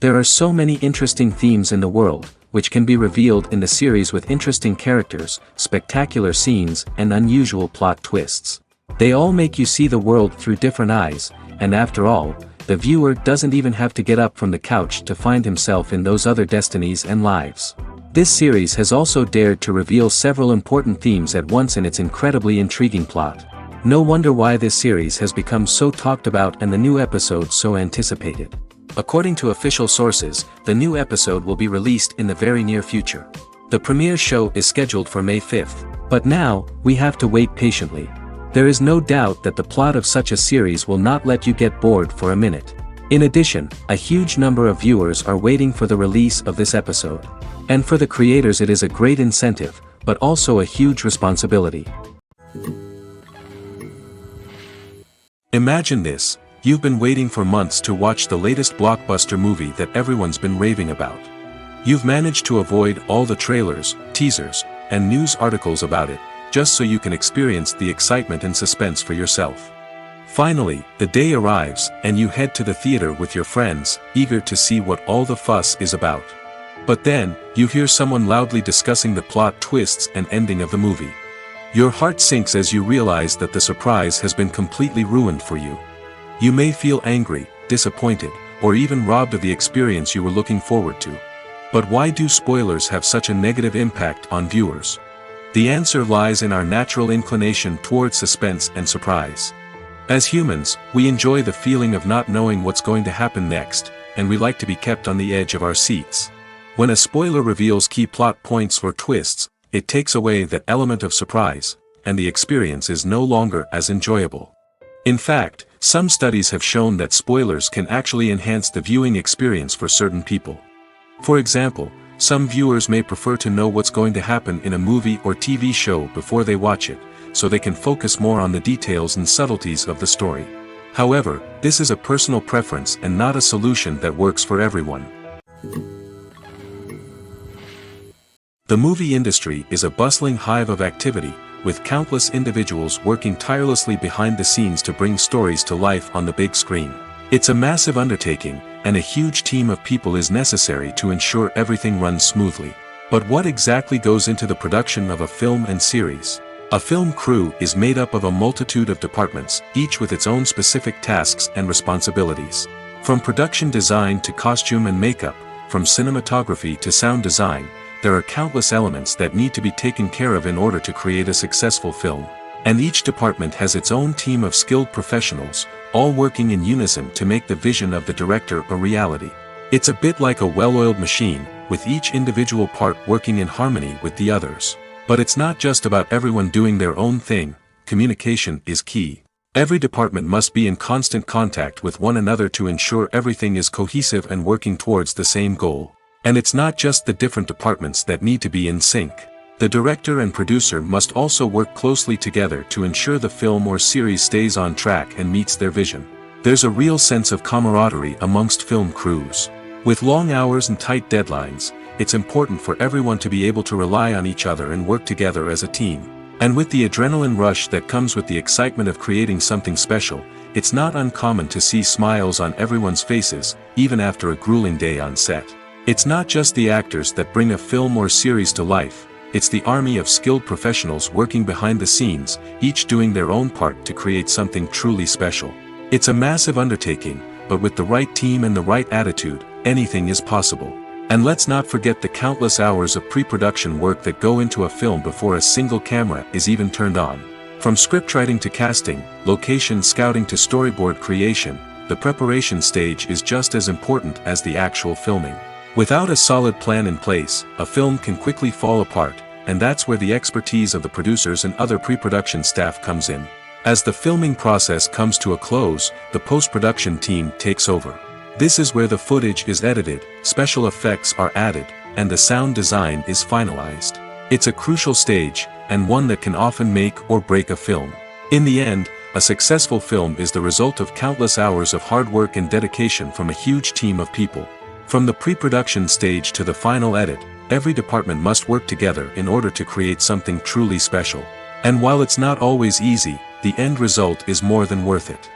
There are so many interesting themes in the world, which can be revealed in the series with interesting characters, spectacular scenes, and unusual plot twists. They all make you see the world through different eyes, and after all, the viewer doesn't even have to get up from the couch to find himself in those other destinies and lives. This series has also dared to reveal several important themes at once in its incredibly intriguing plot. No wonder why this series has become so talked about and the new episodes so anticipated. According to official sources, the new episode will be released in the very near future. The premiere show is scheduled for May 5th, but now, we have to wait patiently. There is no doubt that the plot of such a series will not let you get bored for a minute. In addition, a huge number of viewers are waiting for the release of this episode. And for the creators it is a great incentive, but also a huge responsibility. Imagine this. You've been waiting for months to watch the latest blockbuster movie that everyone's been raving about. You've managed to avoid all the trailers, teasers, and news articles about it, just so you can experience the excitement and suspense for yourself. Finally, the day arrives, and you head to the theater with your friends, eager to see what all the fuss is about. But then, you hear someone loudly discussing the plot twists and ending of the movie. Your heart sinks as you realize that the surprise has been completely ruined for you. You may feel angry, disappointed, or even robbed of the experience you were looking forward to. But why do spoilers have such a negative impact on viewers? The answer lies in our natural inclination toward suspense and surprise. As humans, we enjoy the feeling of not knowing what's going to happen next, and we like to be kept on the edge of our seats. When a spoiler reveals key plot points or twists, it takes away that element of surprise, and the experience is no longer as enjoyable. In fact, some studies have shown that spoilers can actually enhance the viewing experience for certain people. For example, some viewers may prefer to know what's going to happen in a movie or TV show before they watch it, so they can focus more on the details and subtleties of the story. However, this is a personal preference and not a solution that works for everyone. The movie industry is a bustling hive of activity, with countless individuals working tirelessly behind the scenes to bring stories to life on the big screen. It's a massive undertaking, and a huge team of people is necessary to ensure everything runs smoothly. But what exactly goes into the production of a film and series? A film crew is made up of a multitude of departments, each with its own specific tasks and responsibilities. From production design to costume and makeup, from cinematography to sound design, there are countless elements that need to be taken care of in order to create a successful film. And each department has its own team of skilled professionals, all working in unison to make the vision of the director a reality. It's a bit like a well-oiled machine, with each individual part working in harmony with the others. But it's not just about everyone doing their own thing. Communication is key. Every department must be in constant contact with one another to ensure everything is cohesive and working towards the same goal. And it's not just the different departments that need to be in sync. The director and producer must also work closely together to ensure the film or series stays on track and meets their vision. There's a real sense of camaraderie amongst film crews. With long hours and tight deadlines, it's important for everyone to be able to rely on each other and work together as a team. And with the adrenaline rush that comes with the excitement of creating something special, it's not uncommon to see smiles on everyone's faces, even after a grueling day on set. It's not just the actors that bring a film or series to life, it's the army of skilled professionals working behind the scenes, each doing their own part to create something truly special. It's a massive undertaking, but with the right team and the right attitude, anything is possible. And let's not forget the countless hours of pre-production work that go into a film before a single camera is even turned on. From scriptwriting to casting, location scouting to storyboard creation, the preparation stage is just as important as the actual filming. Without a solid plan in place, a film can quickly fall apart, and that's where the expertise of the producers and other pre-production staff comes in. As the filming process comes to a close, the post-production team takes over. This is where the footage is edited, special effects are added, and the sound design is finalized. It's a crucial stage, and one that can often make or break a film. In the end, a successful film is the result of countless hours of hard work and dedication from a huge team of people. From the pre-production stage to the final edit, every department must work together in order to create something truly special. And while it's not always easy, the end result is more than worth it.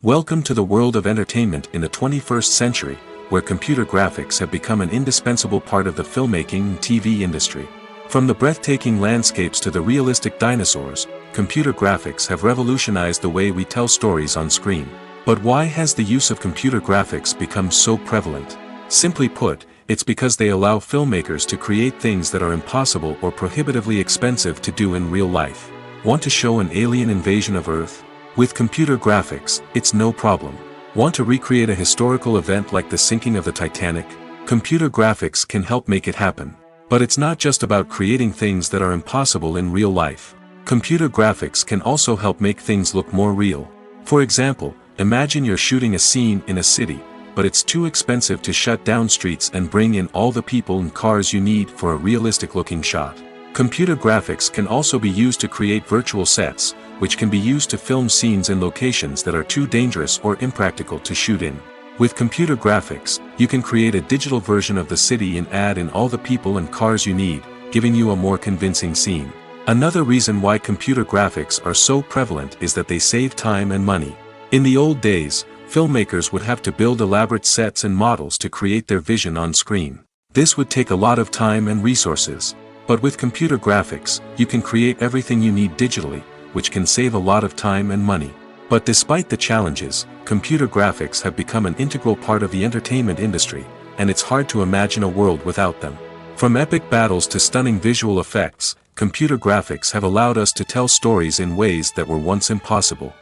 Welcome to the world of entertainment in the 21st century, where computer graphics have become an indispensable part of the filmmaking and TV industry. From the breathtaking landscapes to the realistic dinosaurs, computer graphics have revolutionized the way we tell stories on screen. But why has the use of computer graphics become so prevalent? Simply put, it's because they allow filmmakers to create things that are impossible or prohibitively expensive to do in real life. Want to show an alien invasion of Earth? With computer graphics, it's no problem. Want to recreate a historical event like the sinking of the Titanic? Computer graphics can help make it happen. But it's not just about creating things that are impossible in real life. Computer graphics can also help make things look more real. For example, imagine you're shooting a scene in a city, but it's too expensive to shut down streets and bring in all the people and cars you need for a realistic-looking shot. Computer graphics can also be used to create virtual sets, which can be used to film scenes in locations that are too dangerous or impractical to shoot in. With computer graphics, you can create a digital version of the city and add in all the people and cars you need, giving you a more convincing scene. Another reason why computer graphics are so prevalent is that they save time and money. In the old days, filmmakers would have to build elaborate sets and models to create their vision on screen. This would take a lot of time and resources. But with computer graphics, you can create everything you need digitally, which can save a lot of time and money. But despite the challenges, computer graphics have become an integral part of the entertainment industry, and it's hard to imagine a world without them. From epic battles to stunning visual effects, computer graphics have allowed us to tell stories in ways that were once impossible.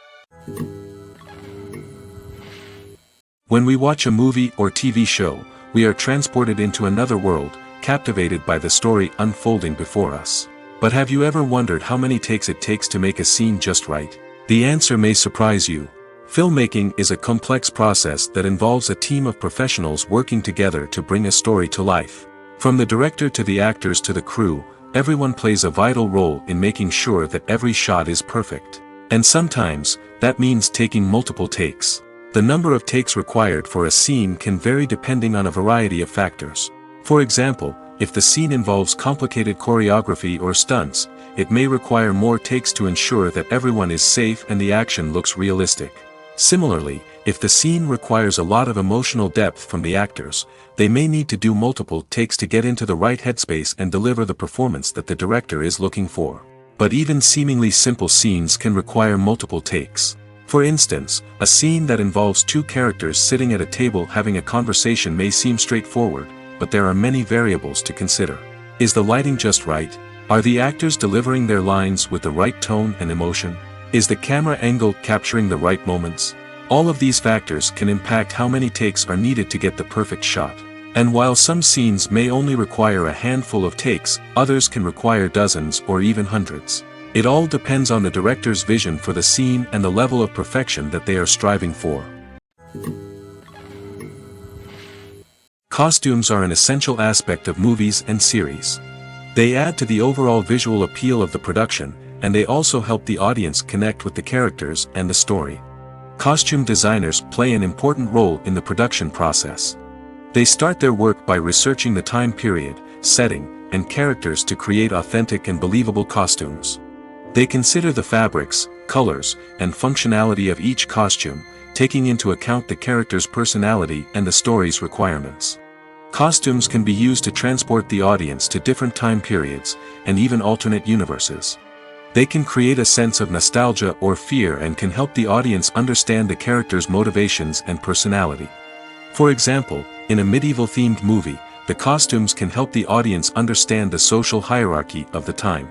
When we watch a movie or TV show, we are transported into another world, captivated by the story unfolding before us. But have you ever wondered how many takes it takes to make a scene just right? The answer may surprise you. Filmmaking is a complex process that involves a team of professionals working together to bring a story to life. From the director to the actors to the crew, everyone plays a vital role in making sure that every shot is perfect. And sometimes, that means taking multiple takes. The number of takes required for a scene can vary depending on a variety of factors. For example, if the scene involves complicated choreography or stunts, it may require more takes to ensure that everyone is safe and the action looks realistic. Similarly, if the scene requires a lot of emotional depth from the actors, they may need to do multiple takes to get into the right headspace and deliver the performance that the director is looking for. But even seemingly simple scenes can require multiple takes. For instance, a scene that involves two characters sitting at a table having a conversation may seem straightforward, but there are many variables to consider. Is the lighting just right? Are the actors delivering their lines with the right tone and emotion? Is the camera angle capturing the right moments? All of these factors can impact how many takes are needed to get the perfect shot. And while some scenes may only require a handful of takes, others can require dozens or even hundreds. It all depends on the director's vision for the scene and the level of perfection that they are striving for. Costumes are an essential aspect of movies and series. They add to the overall visual appeal of the production, and they also help the audience connect with the characters and the story. Costume designers play an important role in the production process. They start their work by researching the time period, setting, and characters to create authentic and believable costumes. They consider the fabrics, colors, and functionality of each costume, taking into account the character's personality and the story's requirements. Costumes can be used to transport the audience to different time periods, and even alternate universes. They can create a sense of nostalgia or fear and can help the audience understand the character's motivations and personality. For example, in a medieval-themed movie, the costumes can help the audience understand the social hierarchy of the time.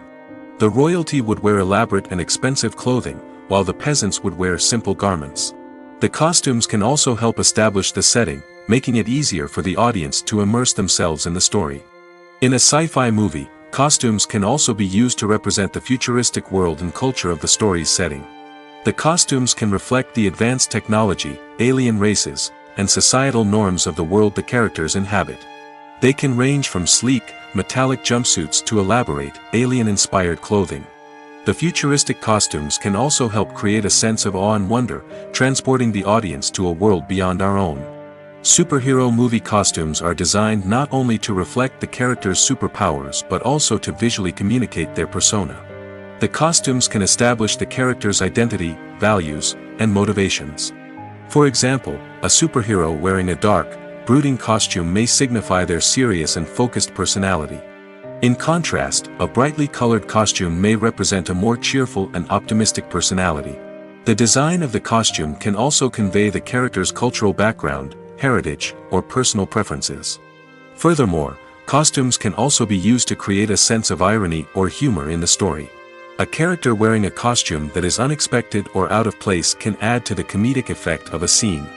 The royalty would wear elaborate and expensive clothing, while the peasants would wear simple garments. The costumes can also help establish the setting, making it easier for the audience to immerse themselves in the story. In a sci-fi movie, costumes can also be used to represent the futuristic world and culture of the story's setting. The costumes can reflect the advanced technology, alien races, and societal norms of the world the characters inhabit. They can range from sleek, metallic jumpsuits to elaborate, alien-inspired clothing. The futuristic costumes can also help create a sense of awe and wonder, transporting the audience to a world beyond our own. Superhero movie costumes are designed not only to reflect the character's superpowers but also to visually communicate their persona. The costumes can establish the character's identity, values, and motivations. For example, a superhero wearing a dark, brooding costume may signify their serious and focused personality. In contrast, a brightly colored costume may represent a more cheerful and optimistic personality. The design of the costume can also convey the character's cultural background, heritage, or personal preferences. Furthermore, costumes can also be used to create a sense of irony or humor in the story. A character wearing a costume that is unexpected or out of place can add to the comedic effect of a scene.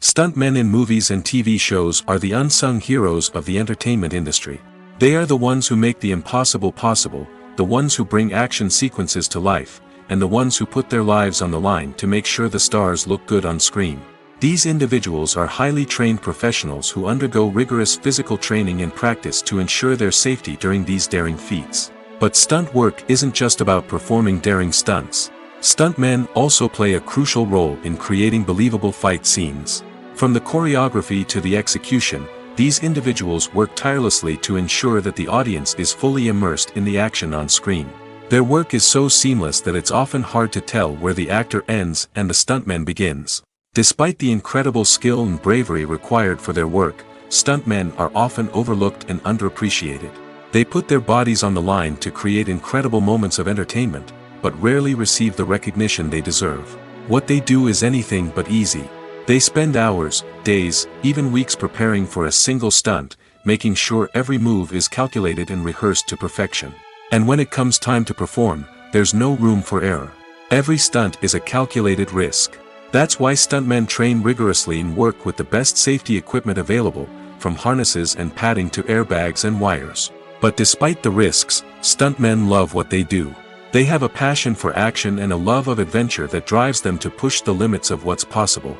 Stuntmen in movies and TV shows are the unsung heroes of the entertainment industry. They are the ones who make the impossible possible, the ones who bring action sequences to life, and the ones who put their lives on the line to make sure the stars look good on screen. These individuals are highly trained professionals who undergo rigorous physical training and practice to ensure their safety during these daring feats. But stunt work isn't just about performing daring stunts. Stuntmen also play a crucial role in creating believable fight scenes. From the choreography to the execution, these individuals work tirelessly to ensure that the audience is fully immersed in the action on screen. Their work is so seamless that it's often hard to tell where the actor ends and the stuntman begins. Despite the incredible skill and bravery required for their work, stuntmen are often overlooked and underappreciated. They put their bodies on the line to create incredible moments of entertainment, but rarely receive the recognition they deserve. What they do is anything but easy. They spend hours, days, even weeks preparing for a single stunt, making sure every move is calculated and rehearsed to perfection. And when it comes time to perform, there's no room for error. Every stunt is a calculated risk. That's why stuntmen train rigorously and work with the best safety equipment available, from harnesses and padding to airbags and wires. But despite the risks, stuntmen love what they do. They have a passion for action and a love of adventure that drives them to push the limits of what's possible.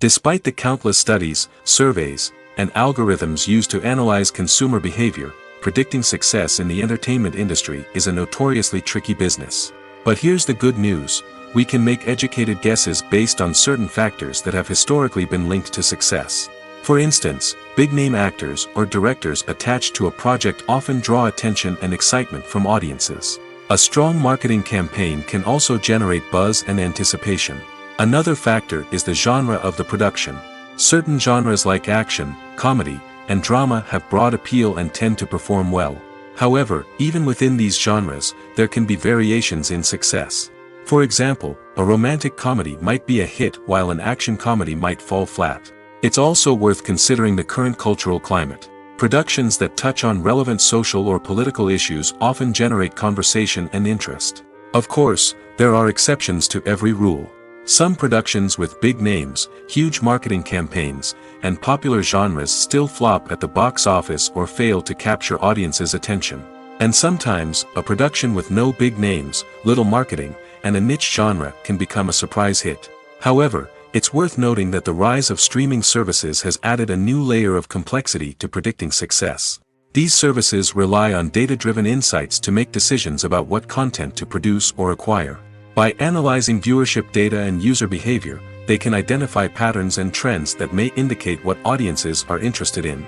Despite the countless studies, surveys, and algorithms used to analyze consumer behavior, predicting success in the entertainment industry is a notoriously tricky business. But here's the good news: we can make educated guesses based on certain factors that have historically been linked to success. For instance, big-name actors or directors attached to a project often draw attention and excitement from audiences. A strong marketing campaign can also generate buzz and anticipation. Another factor is the genre of the production. Certain genres like action, comedy, and drama have broad appeal and tend to perform well. However, even within these genres, there can be variations in success. For example, a romantic comedy might be a hit while an action comedy might fall flat. It's also worth considering the current cultural climate. Productions that touch on relevant social or political issues often generate conversation and interest. Of course, there are exceptions to every rule. Some productions with big names, huge marketing campaigns, and popular genres still flop at the box office or fail to capture audiences' attention. And sometimes, a production with no big names, little marketing, and a niche genre can become a surprise hit. However, it's worth noting that the rise of streaming services has added a new layer of complexity to predicting success. These services rely on data-driven insights to make decisions about what content to produce or acquire. By analyzing viewership data and user behavior, they can identify patterns and trends that may indicate what audiences are interested in.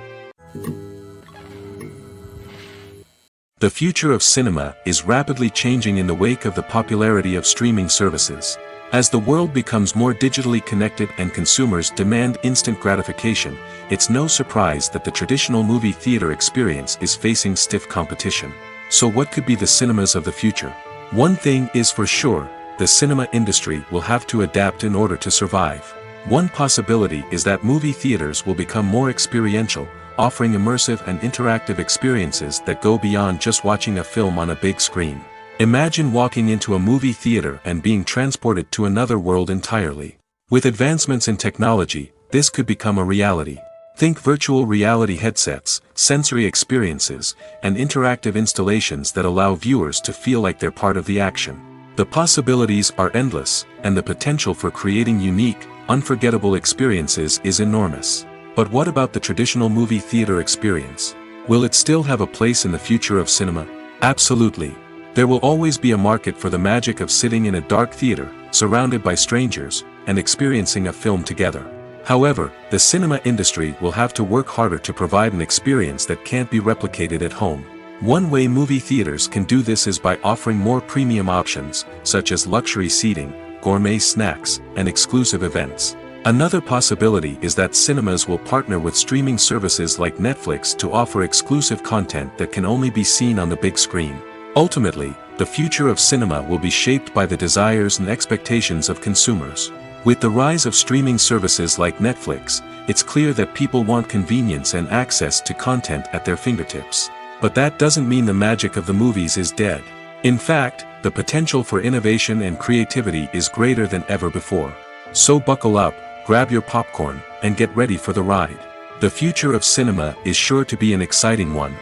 The future of cinema is rapidly changing in the wake of the popularity of streaming services. As the world becomes more digitally connected and consumers demand instant gratification, it's no surprise that the traditional movie theater experience is facing stiff competition. So what could be the cinemas of the future? One thing is for sure: the cinema industry will have to adapt in order to survive. One possibility is that movie theaters will become more experiential, offering immersive and interactive experiences that go beyond just watching a film on a big screen. Imagine walking into a movie theater and being transported to another world entirely. With advancements in technology, this could become a reality. Think virtual reality headsets, sensory experiences, and interactive installations that allow viewers to feel like they're part of the action. The possibilities are endless, and the potential for creating unique, unforgettable experiences is enormous. But what about the traditional movie theater experience? Will it still have a place in the future of cinema? Absolutely. There will always be a market for the magic of sitting in a dark theater, surrounded by strangers, and experiencing a film together. However, the cinema industry will have to work harder to provide an experience that can't be replicated at home. One way movie theaters can do this is by offering more premium options, such as luxury seating, gourmet snacks, and exclusive events. Another possibility is that cinemas will partner with streaming services like Netflix to offer exclusive content that can only be seen on the big screen. Ultimately, the future of cinema will be shaped by the desires and expectations of consumers. With the rise of streaming services like Netflix, it's clear that people want convenience and access to content at their fingertips. But that doesn't mean the magic of the movies is dead. In fact, the potential for innovation and creativity is greater than ever before. So buckle up, grab your popcorn, and get ready for the ride. The future of cinema is sure to be an exciting one.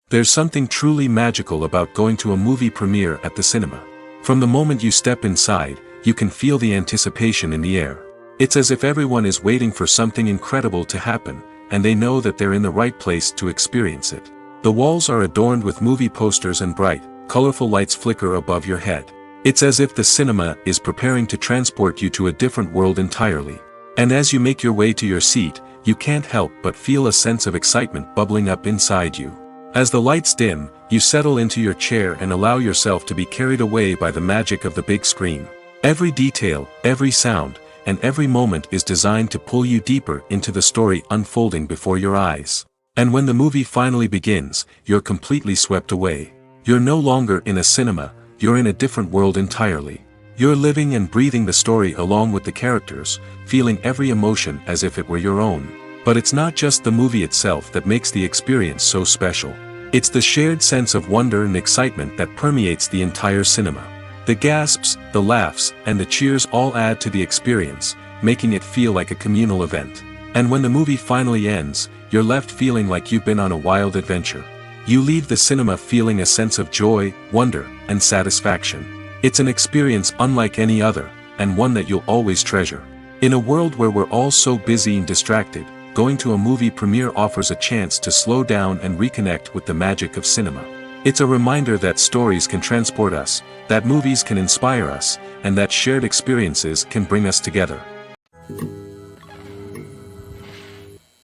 There's something truly magical about going to a movie premiere at the cinema. From the moment you step inside, you can feel the anticipation in the air. It's as if everyone is waiting for something incredible to happen, and they know that they're in the right place to experience it. The walls are adorned with movie posters and bright, colorful lights flicker above your head. It's as if the cinema is preparing to transport you to a different world entirely. And as you make your way to your seat, you can't help but feel a sense of excitement bubbling up inside you. As the lights dim, you settle into your chair and allow yourself to be carried away by the magic of the big screen. Every detail, every sound, and every moment is designed to pull you deeper into the story unfolding before your eyes. And when the movie finally begins, you're completely swept away. You're no longer in a cinema, you're in a different world entirely. You're living and breathing the story along with the characters, feeling every emotion as if it were your own. But it's not just the movie itself that makes the experience so special. It's the shared sense of wonder and excitement that permeates the entire cinema. The gasps, the laughs, and the cheers all add to the experience, making it feel like a communal event. And when the movie finally ends, you're left feeling like you've been on a wild adventure. You leave the cinema feeling a sense of joy, wonder, and satisfaction. It's an experience unlike any other, and one that you'll always treasure. In a world where we're all so busy and distracted, going to a movie premiere offers a chance to slow down and reconnect with the magic of cinema. It's a reminder that stories can transport us, that movies can inspire us, and that shared experiences can bring us together.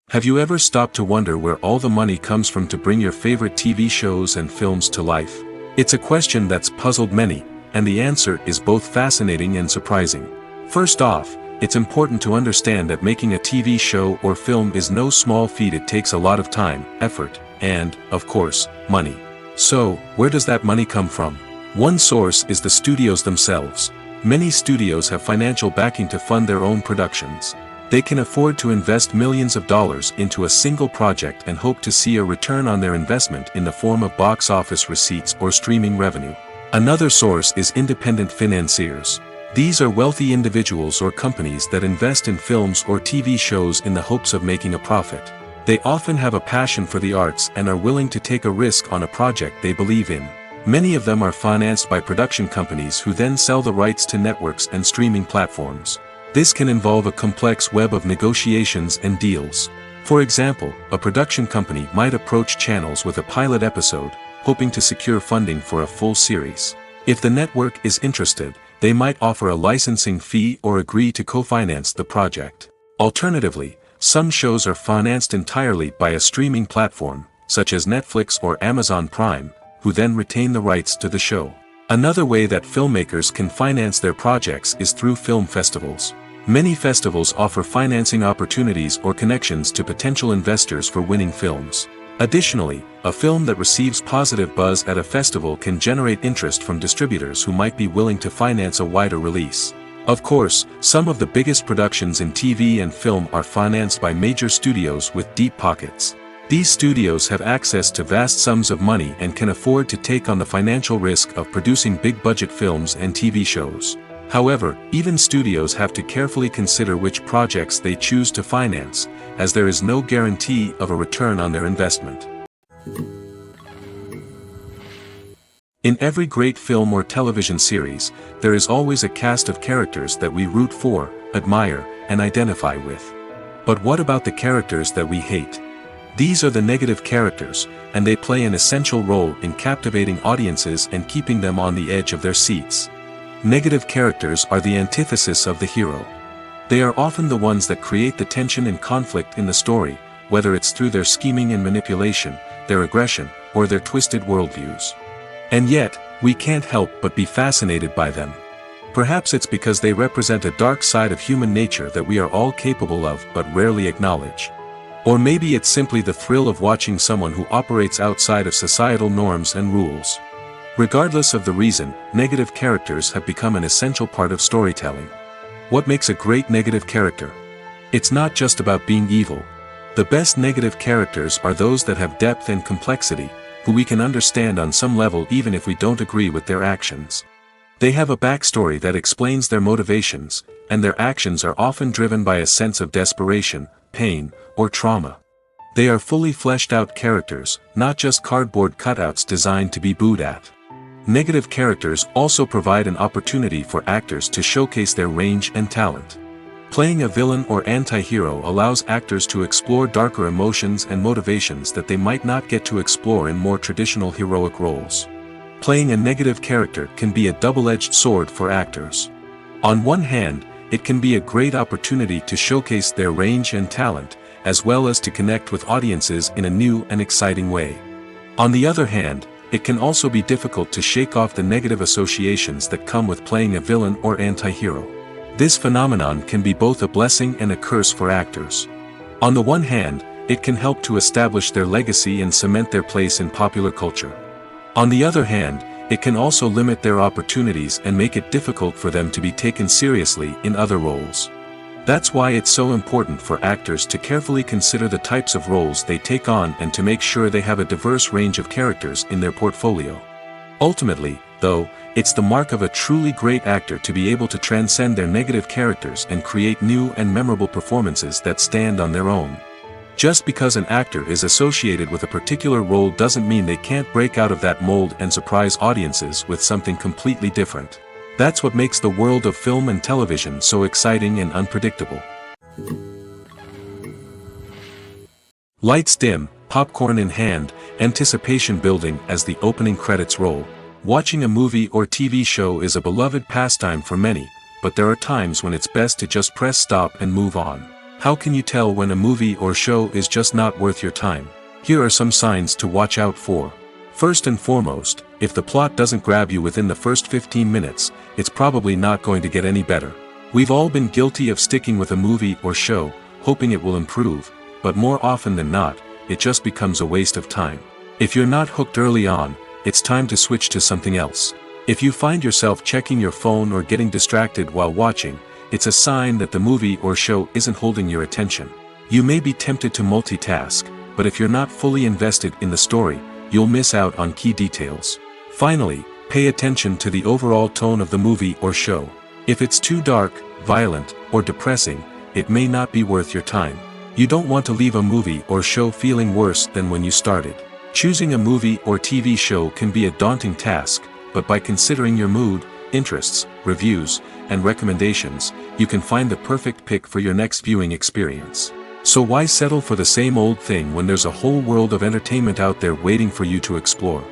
Have you ever stopped to wonder where all the money comes from to bring your favorite TV shows and films to life? It's a question that's puzzled many, and the answer is both fascinating and surprising. First off, it's important to understand that making a TV show or film is no small feat. It takes a lot of time, effort, and, of course, money. So, where does that money come from? One source is the studios themselves. Many studios have financial backing to fund their own productions. They can afford to invest millions of dollars into a single project and hope to see a return on their investment in the form of box office receipts or streaming revenue. Another source is independent financiers. These are wealthy individuals or companies that invest in films or TV shows in the hopes of making a profit. They often have a passion for the arts and are willing to take a risk on a project they believe in. Many of them are financed by production companies who then sell the rights to networks and streaming platforms. This can involve a complex web of negotiations and deals. For example, a production company might approach channels with a pilot episode, hoping to secure funding for a full series. If the network is interested, they might offer a licensing fee or agree to co-finance the project. Alternatively, some shows are financed entirely by a streaming platform, such as Netflix or Amazon Prime, who then retain the rights to the show. Another way that filmmakers can finance their projects is through film festivals. Many festivals offer financing opportunities or connections to potential investors for winning films. Additionally, a film that receives positive buzz at a festival can generate interest from distributors who might be willing to finance a wider release. Of course, some of the biggest productions in TV and film are financed by major studios with deep pockets. These studios have access to vast sums of money and can afford to take on the financial risk of producing big-budget films and TV shows. However, even studios have to carefully consider which projects they choose to finance, as there is no guarantee of a return on their investment. In every great film or television series, there is always a cast of characters that we root for, admire, and identify with. But what about the characters that we hate? These are the negative characters, and they play an essential role in captivating audiences and keeping them on the edge of their seats. Negative characters are the antithesis of the hero. They are often the ones that create the tension and conflict in the story, whether it's through their scheming and manipulation, their aggression, or their twisted worldviews. And yet, we can't help but be fascinated by them. Perhaps it's because they represent a dark side of human nature that we are all capable of but rarely acknowledge. Or maybe it's simply the thrill of watching someone who operates outside of societal norms and rules. Regardless of the reason, negative characters have become an essential part of storytelling. What makes a great negative character? It's not just about being evil. The best negative characters are those that have depth and complexity, who we can understand on some level even if we don't agree with their actions. They have a backstory that explains their motivations, and their actions are often driven by a sense of desperation, pain, or trauma. They are fully fleshed out characters, not just cardboard cutouts designed to be booed at. Negative characters also provide an opportunity for actors to showcase their range and talent. Playing a villain or anti-hero allows actors to explore darker emotions and motivations that they might not get to explore in more traditional heroic roles. Playing a negative character can be a double-edged sword for actors. On one hand, it can be a great opportunity to showcase their range and talent, as well as to connect with audiences in a new and exciting way. On the other hand, it can also be difficult to shake off the negative associations that come with playing a villain or anti-hero. This phenomenon can be both a blessing and a curse for actors. On the one hand, it can help to establish their legacy and cement their place in popular culture. On the other hand, it can also limit their opportunities and make it difficult for them to be taken seriously in other roles. That's why it's so important for actors to carefully consider the types of roles they take on and to make sure they have a diverse range of characters in their portfolio. Ultimately, though, it's the mark of a truly great actor to be able to transcend their negative characters and create new and memorable performances that stand on their own. Just because an actor is associated with a particular role doesn't mean they can't break out of that mold and surprise audiences with something completely different. That's what makes the world of film and television so exciting and unpredictable. Lights dim, popcorn in hand, anticipation building as the opening credits roll. Watching a movie or TV show is a beloved pastime for many, but there are times when it's best to just press stop and move on. How can you tell when a movie or show is just not worth your time? Here are some signs to watch out for. First and foremost, if the plot doesn't grab you within the first 15 minutes, it's probably not going to get any better. We've all been guilty of sticking with a movie or show, hoping it will improve, but more often than not, it just becomes a waste of time. If you're not hooked early on, it's time to switch to something else. If you find yourself checking your phone or getting distracted while watching, it's a sign that the movie or show isn't holding your attention. You may be tempted to multitask, but if you're not fully invested in the story, you'll miss out on key details. Finally, pay attention to the overall tone of the movie or show. If it's too dark, violent, or depressing, it may not be worth your time. You don't want to leave a movie or show feeling worse than when you started. Choosing a movie or TV show can be a daunting task, but by considering your mood, interests, reviews, and recommendations, you can find the perfect pick for your next viewing experience. So why settle for the same old thing when there's a whole world of entertainment out there waiting for you to explore?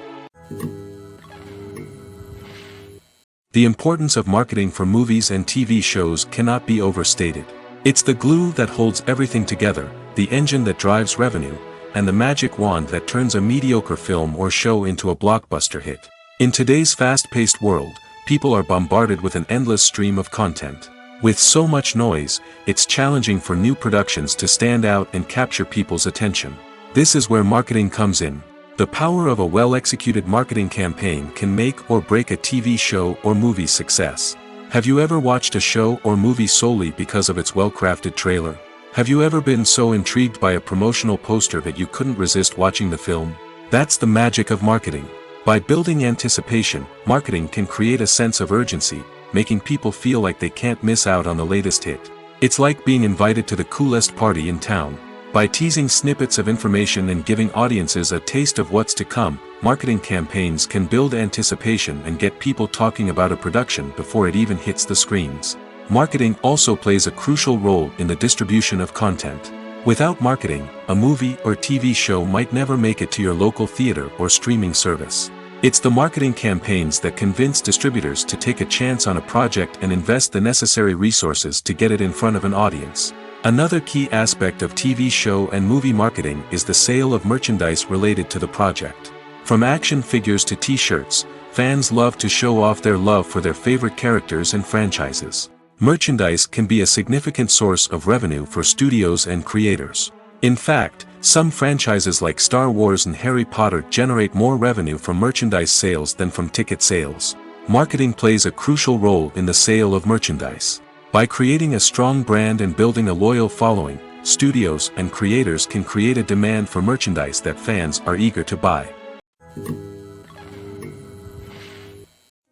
The importance of marketing for movies and TV shows cannot be overstated. It's the glue that holds everything together, the engine that drives revenue, and the magic wand that turns a mediocre film or show into a blockbuster hit. In today's fast-paced world, people are bombarded with an endless stream of content. With so much noise, it's challenging for new productions to stand out and capture people's attention. This is where marketing comes in. The power of a well-executed marketing campaign can make or break a TV show or movie's success. Have you ever watched a show or movie solely because of its well-crafted trailer? Have you ever been so intrigued by a promotional poster that you couldn't resist watching the film? That's the magic of marketing. By building anticipation, marketing can create a sense of urgency, making people feel like they can't miss out on the latest hit. It's like being invited to the coolest party in town. By teasing snippets of information and giving audiences a taste of what's to come, marketing campaigns can build anticipation and get people talking about a production before it even hits the screens. Marketing also plays a crucial role in the distribution of content. Without marketing, a movie or TV show might never make it to your local theater or streaming service. It's the marketing campaigns that convince distributors to take a chance on a project and invest the necessary resources to get it in front of an audience. Another key aspect of TV show and movie marketing is the sale of merchandise related to the project. From action figures to t-shirts, fans love to show off their love for their favorite characters and franchises. Merchandise can be a significant source of revenue for studios and creators. In fact, some franchises like Star Wars and Harry Potter generate more revenue from merchandise sales than from ticket sales. Marketing plays a crucial role in the sale of merchandise. By creating a strong brand and building a loyal following, studios and creators can create a demand for merchandise that fans are eager to buy.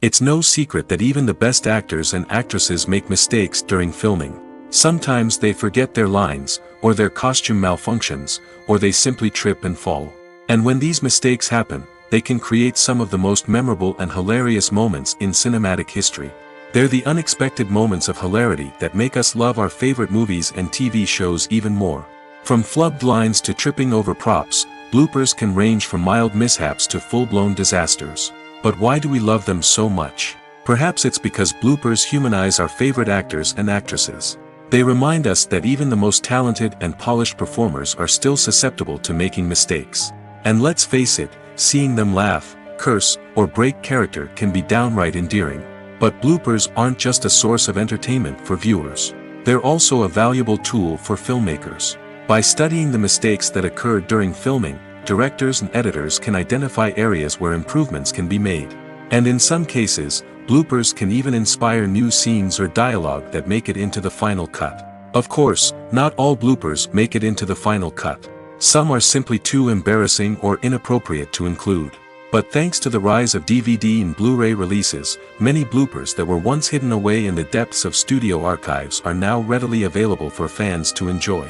It's no secret that even the best actors and actresses make mistakes during filming. Sometimes they forget their lines, or their costume malfunctions, or they simply trip and fall. And when these mistakes happen, they can create some of the most memorable and hilarious moments in cinematic history. They're the unexpected moments of hilarity that make us love our favorite movies and TV shows even more. From flubbed lines to tripping over props, bloopers can range from mild mishaps to full-blown disasters. But why do we love them so much? Perhaps it's because bloopers humanize our favorite actors and actresses. They remind us that even the most talented and polished performers are still susceptible to making mistakes. And let's face it, seeing them laugh, curse, or break character can be downright endearing. But bloopers aren't just a source of entertainment for viewers. They're also a valuable tool for filmmakers. By studying the mistakes that occurred during filming, directors and editors can identify areas where improvements can be made. And in some cases, bloopers can even inspire new scenes or dialogue that make it into the final cut. Of course, not all bloopers make it into the final cut. Some are simply too embarrassing or inappropriate to include. But thanks to the rise of DVD and Blu-ray releases, many bloopers that were once hidden away in the depths of studio archives are now readily available for fans to enjoy.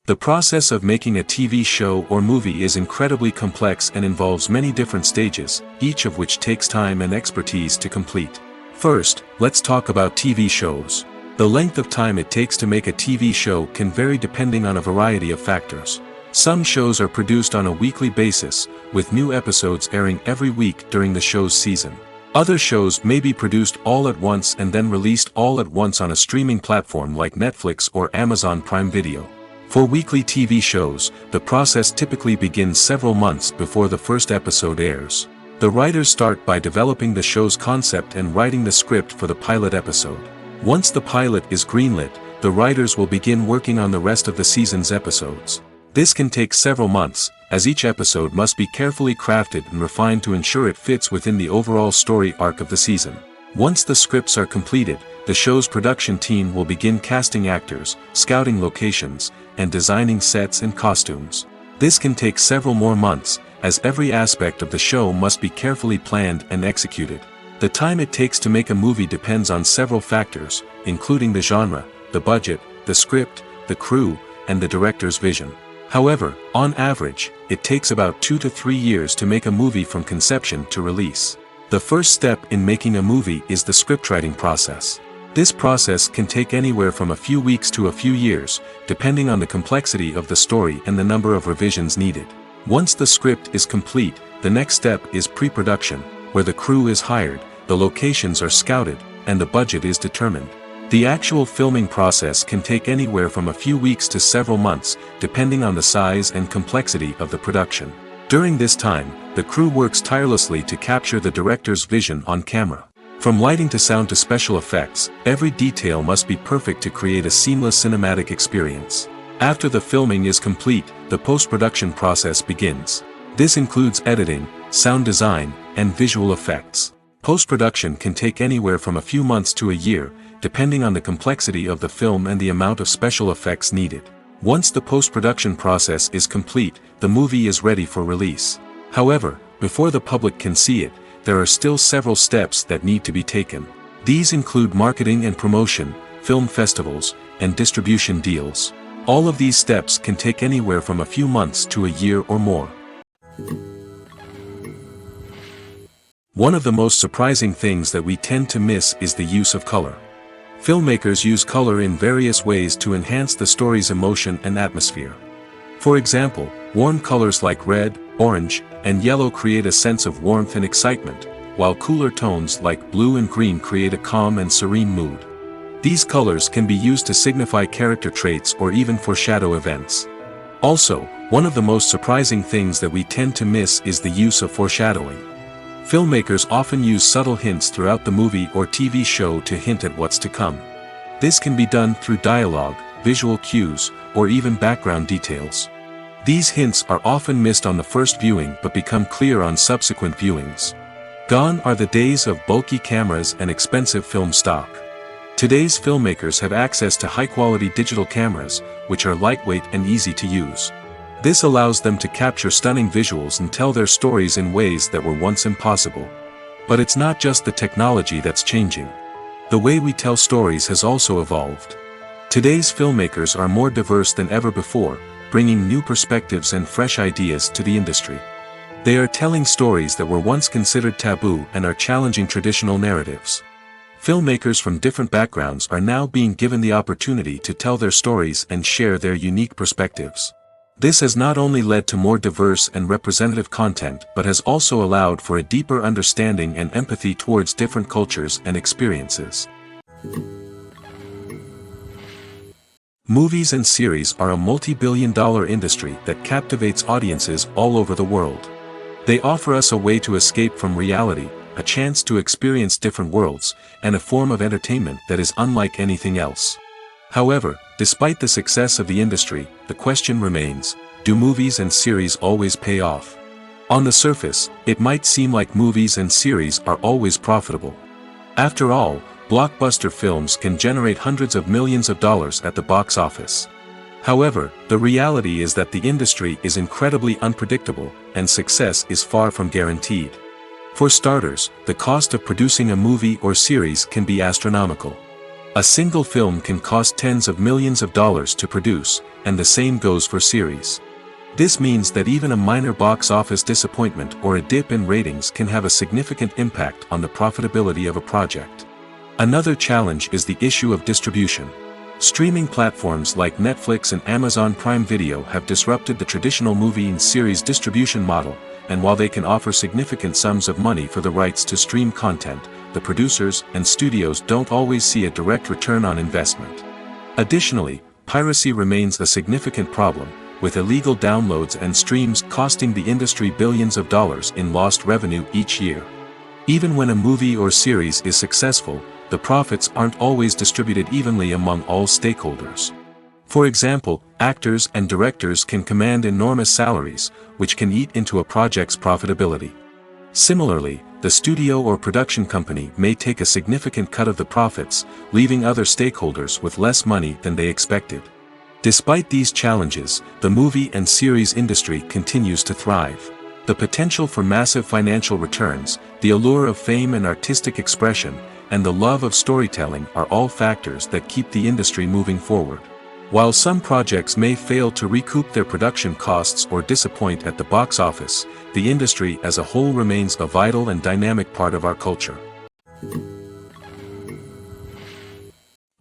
The process of making a TV show or movie is incredibly complex and involves many different stages, each of which takes time and expertise to complete. First, let's talk about TV shows. The length of time it takes to make a TV show can vary depending on a variety of factors. Some shows are produced on a weekly basis, with new episodes airing every week during the show's season. Other shows may be produced all at once and then released all at once on a streaming platform like Netflix or Amazon Prime Video. For weekly TV shows, the process typically begins several months before the first episode airs. The writers start by developing the show's concept and writing the script for the pilot episode. Once the pilot is greenlit, the writers will begin working on the rest of the season's episodes. This can take several months, as each episode must be carefully crafted and refined to ensure it fits within the overall story arc of the season. Once the scripts are completed, the show's production team will begin casting actors, scouting locations, and designing sets and costumes. This can take several more months, as every aspect of the show must be carefully planned and executed. The time it takes to make a movie depends on several factors, including the genre, the budget, the script, the crew, and the director's vision. However, on average, it takes about 2 to 3 years to make a movie from conception to release. The first step in making a movie is the scriptwriting process. This process can take anywhere from a few weeks to a few years, depending on the complexity of the story and the number of revisions needed. Once the script is complete, the next step is pre-production, where the crew is hired, the locations are scouted, and the budget is determined. The actual filming process can take anywhere from a few weeks to several months, depending on the size and complexity of the production. During this time, the crew works tirelessly to capture the director's vision on camera. From lighting to sound to special effects, every detail must be perfect to create a seamless cinematic experience. After the filming is complete, the post-production process begins. This includes editing, sound design, and visual effects. Post-production can take anywhere from a few months to a year, depending on the complexity of the film and the amount of special effects needed. Once the post-production process is complete, the movie is ready for release. However, before the public can see it, there are still several steps that need to be taken. These include marketing and promotion, film festivals, and distribution deals. All of these steps can take anywhere from a few months to a year or more. One of the most surprising things that we tend to miss is the use of color. Filmmakers use color in various ways to enhance the story's emotion and atmosphere. For example, warm colors like red, orange, and yellow create a sense of warmth and excitement, while cooler tones like blue and green create a calm and serene mood. These colors can be used to signify character traits or even foreshadow events. Also, one of the most surprising things that we tend to miss is the use of foreshadowing. Filmmakers often use subtle hints throughout the movie or TV show to hint at what's to come. This can be done through dialogue, visual cues, or even background details. These hints are often missed on the first viewing but become clear on subsequent viewings. Gone are the days of bulky cameras and expensive film stock. Today's filmmakers have access to high-quality digital cameras, which are lightweight and easy to use. This allows them to capture stunning visuals and tell their stories in ways that were once impossible. But it's not just the technology that's changing. The way we tell stories has also evolved. Today's filmmakers are more diverse than ever before, bringing new perspectives and fresh ideas to the industry. They are telling stories that were once considered taboo and are challenging traditional narratives. Filmmakers from different backgrounds are now being given the opportunity to tell their stories and share their unique perspectives. This has not only led to more diverse and representative content but has also allowed for a deeper understanding and empathy towards different cultures and experiences. Movies and series are a multi-billion-dollar industry that captivates audiences all over the world. They offer us a way to escape from reality, a chance to experience different worlds, and a form of entertainment that is unlike anything else. However, despite the success of the industry, the question remains, do movies and series always pay off? On the surface, it might seem like movies and series are always profitable. After all, blockbuster films can generate hundreds of millions of dollars at the box office. However, the reality is that the industry is incredibly unpredictable, and success is far from guaranteed. For starters, the cost of producing a movie or series can be astronomical. A single film can cost tens of millions of dollars to produce, and the same goes for series. This means that even a minor box office disappointment or a dip in ratings can have a significant impact on the profitability of a project. Another challenge is the issue of distribution. Streaming platforms like Netflix and Amazon Prime Video have disrupted the traditional movie and series distribution model, and while they can offer significant sums of money for the rights to stream content, the producers and studios don't always see a direct return on investment. Additionally, piracy remains a significant problem, with illegal downloads and streams costing the industry billions of dollars in lost revenue each year. Even when a movie or series is successful, the profits aren't always distributed evenly among all stakeholders. For example, actors and directors can command enormous salaries, which can eat into a project's profitability. Similarly, the studio or production company may take a significant cut of the profits, leaving other stakeholders with less money than they expected. Despite these challenges, the movie and series industry continues to thrive. The potential for massive financial returns, the allure of fame and artistic expression, and the love of storytelling are all factors that keep the industry moving forward. While some projects may fail to recoup their production costs or disappoint at the box office, the industry as a whole remains a vital and dynamic part of our culture.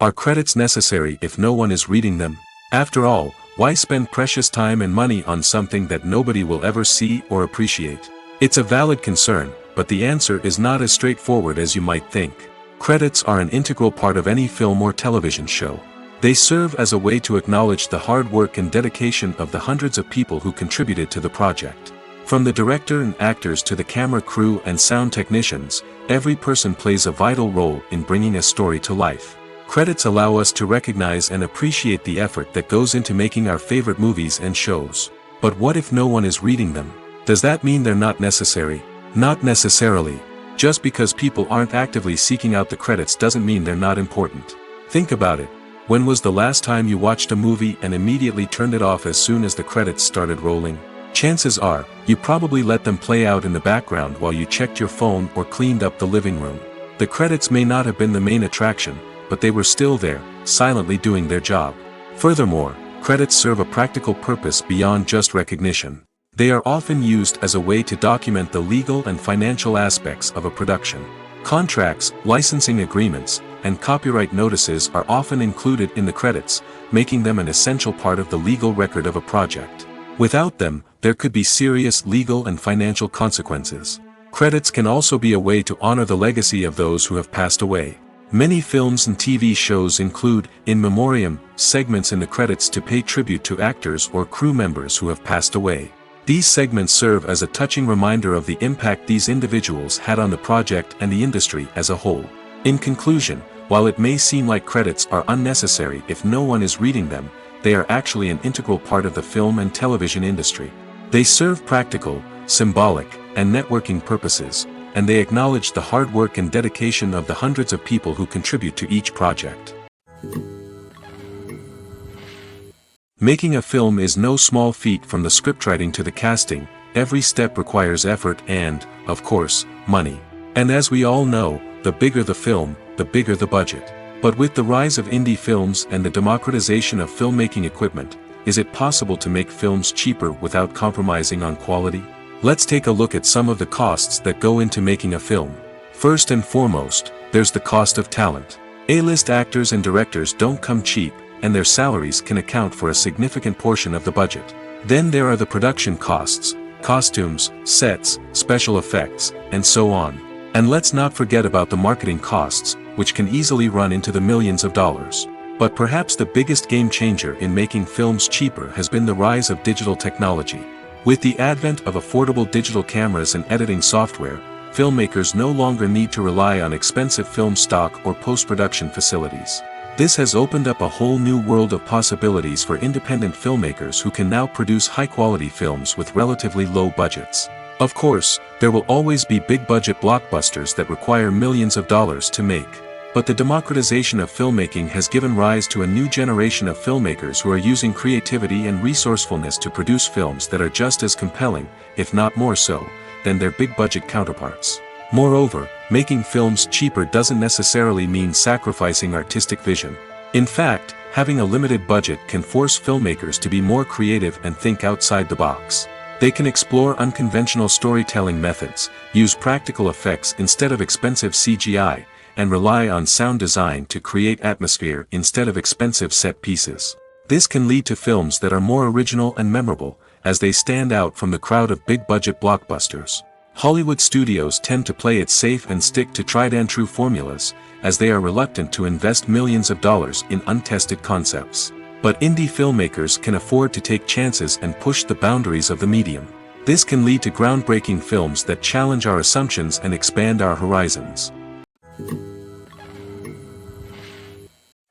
Are credits necessary if no one is reading them? After all, why spend precious time and money on something that nobody will ever see or appreciate? It's a valid concern, but the answer is not as straightforward as you might think. Credits are an integral part of any film or television show. They serve as a way to acknowledge the hard work and dedication of the hundreds of people who contributed to the project. From the director and actors to the camera crew and sound technicians, every person plays a vital role in bringing a story to life. Credits allow us to recognize and appreciate the effort that goes into making our favorite movies and shows. But what if no one is reading them? Does that mean they're not necessary? Not necessarily. Just because people aren't actively seeking out the credits doesn't mean they're not important. Think about it. When was the last time you watched a movie and immediately turned it off as soon as the credits started rolling? Chances are, you probably let them play out in the background while you checked your phone or cleaned up the living room. The credits may not have been the main attraction, but they were still there, silently doing their job. Furthermore, credits serve a practical purpose beyond just recognition. They are often used as a way to document the legal and financial aspects of a production. Contracts, licensing agreements, and copyright notices are often included in the credits, making them an essential part of the legal record of a project. Without them, there could be serious legal and financial consequences. Credits can also be a way to honor the legacy of those who have passed away. Many films and TV shows include, in memoriam, segments in the credits to pay tribute to actors or crew members who have passed away. These segments serve as a touching reminder of the impact these individuals had on the project and the industry as a whole. In conclusion, while it may seem like credits are unnecessary if no one is reading them, they are actually an integral part of the film and television industry. They serve practical, symbolic, and networking purposes, and they acknowledge the hard work and dedication of the hundreds of people who contribute to each project. Making a film is no small feat. From the scriptwriting to the casting, every step requires effort and, of course, money. And as we all know, the bigger the film, the bigger the budget. But with the rise of indie films and the democratization of filmmaking equipment, is it possible to make films cheaper without compromising on quality? Let's take a look at some of the costs that go into making a film. First and foremost, there's the cost of talent. A-list actors and directors don't come cheap, and their salaries can account for a significant portion of the budget. Then there are the production costs, costumes, sets, special effects, and so on. And let's not forget about the marketing costs, which can easily run into the millions of dollars. But perhaps the biggest game changer in making films cheaper has been the rise of digital technology. With the advent of affordable digital cameras and editing software, filmmakers no longer need to rely on expensive film stock or post-production facilities. This has opened up a whole new world of possibilities for independent filmmakers who can now produce high-quality films with relatively low budgets. Of course, there will always be big-budget blockbusters that require millions of dollars to make. But the democratization of filmmaking has given rise to a new generation of filmmakers who are using creativity and resourcefulness to produce films that are just as compelling, if not more so, than their big-budget counterparts. Moreover, making films cheaper doesn't necessarily mean sacrificing artistic vision. In fact, having a limited budget can force filmmakers to be more creative and think outside the box. They can explore unconventional storytelling methods, use practical effects instead of expensive CGI, and rely on sound design to create atmosphere instead of expensive set pieces. This can lead to films that are more original and memorable, as they stand out from the crowd of big-budget blockbusters. Hollywood studios tend to play it safe and stick to tried-and-true formulas, as they are reluctant to invest millions of dollars in untested concepts. But indie filmmakers can afford to take chances and push the boundaries of the medium. This can lead to groundbreaking films that challenge our assumptions and expand our horizons.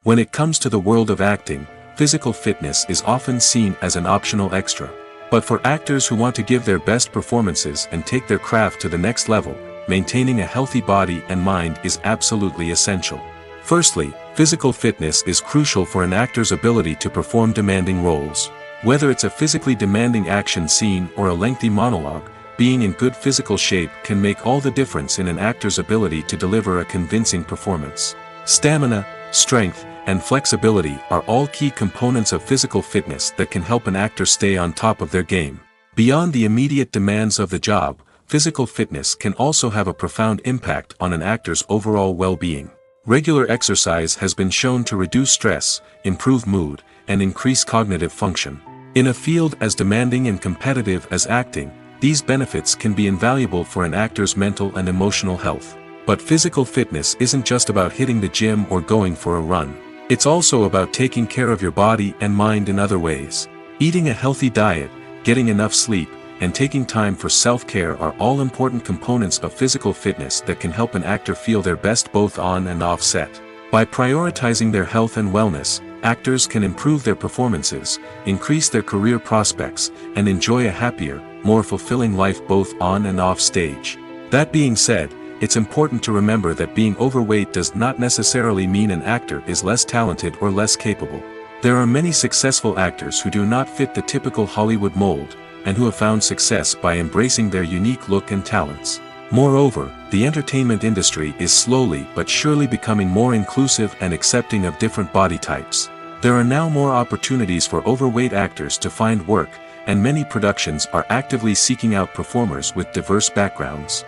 When it comes to the world of acting, physical fitness is often seen as an optional extra. But for actors who want to give their best performances and take their craft to the next level, maintaining a healthy body and mind is absolutely essential. Firstly, physical fitness is crucial for an actor's ability to perform demanding roles. Whether it's a physically demanding action scene or a lengthy monologue, being in good physical shape can make all the difference in an actor's ability to deliver a convincing performance. Stamina, strength, and flexibility are all key components of physical fitness that can help an actor stay on top of their game. Beyond the immediate demands of the job, physical fitness can also have a profound impact on an actor's overall well-being. Regular exercise has been shown to reduce stress, improve mood, and increase cognitive function. In a field as demanding and competitive as acting, these benefits can be invaluable for an actor's mental and emotional health. But physical fitness isn't just about hitting the gym or going for a run. It's also about taking care of your body and mind in other ways. Eating a healthy diet, getting enough sleep, and taking time for self-care are all important components of physical fitness that can help an actor feel their best both on and off set. By prioritizing their health and wellness, actors can improve their performances, increase their career prospects, and enjoy a happier, more fulfilling life both on and off stage. That being said, it's important to remember that being overweight does not necessarily mean an actor is less talented or less capable. There are many successful actors who do not fit the typical Hollywood mold, and who have found success by embracing their unique look and talents. Moreover, the entertainment industry is slowly but surely becoming more inclusive and accepting of different body types. There are now more opportunities for overweight actors to find work, and many productions are actively seeking out performers with diverse backgrounds.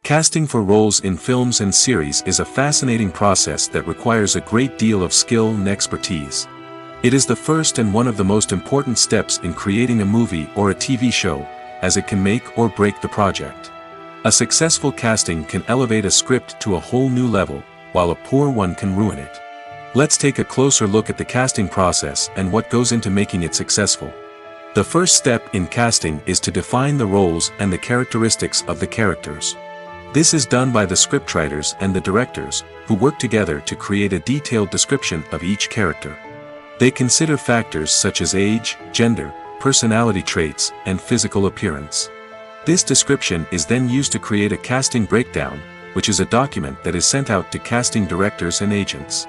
Casting for roles in films and series is a fascinating process that requires a great deal of skill and expertise. It is the first and one of the most important steps in creating a movie or a TV show, as it can make or break the project. A successful casting can elevate a script to a whole new level, while a poor one can ruin it. Let's take a closer look at the casting process and what goes into making it successful. The first step in casting is to define the roles and the characteristics of the characters. This is done by the scriptwriters and the directors, who work together to create a detailed description of each character. They consider factors such as age, gender, personality traits, and physical appearance. This description is then used to create a casting breakdown, which is a document that is sent out to casting directors and agents.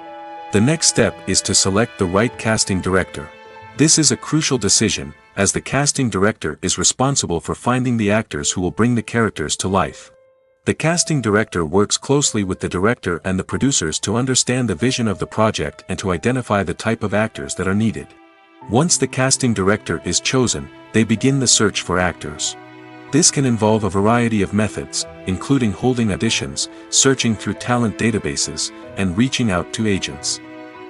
The next step is to select the right casting director. This is a crucial decision, as the casting director is responsible for finding the actors who will bring the characters to life. The casting director works closely with the director and the producers to understand the vision of the project and to identify the type of actors that are needed. Once the casting director is chosen, they begin the search for actors. This can involve a variety of methods, including holding auditions, searching through talent databases, and reaching out to agents.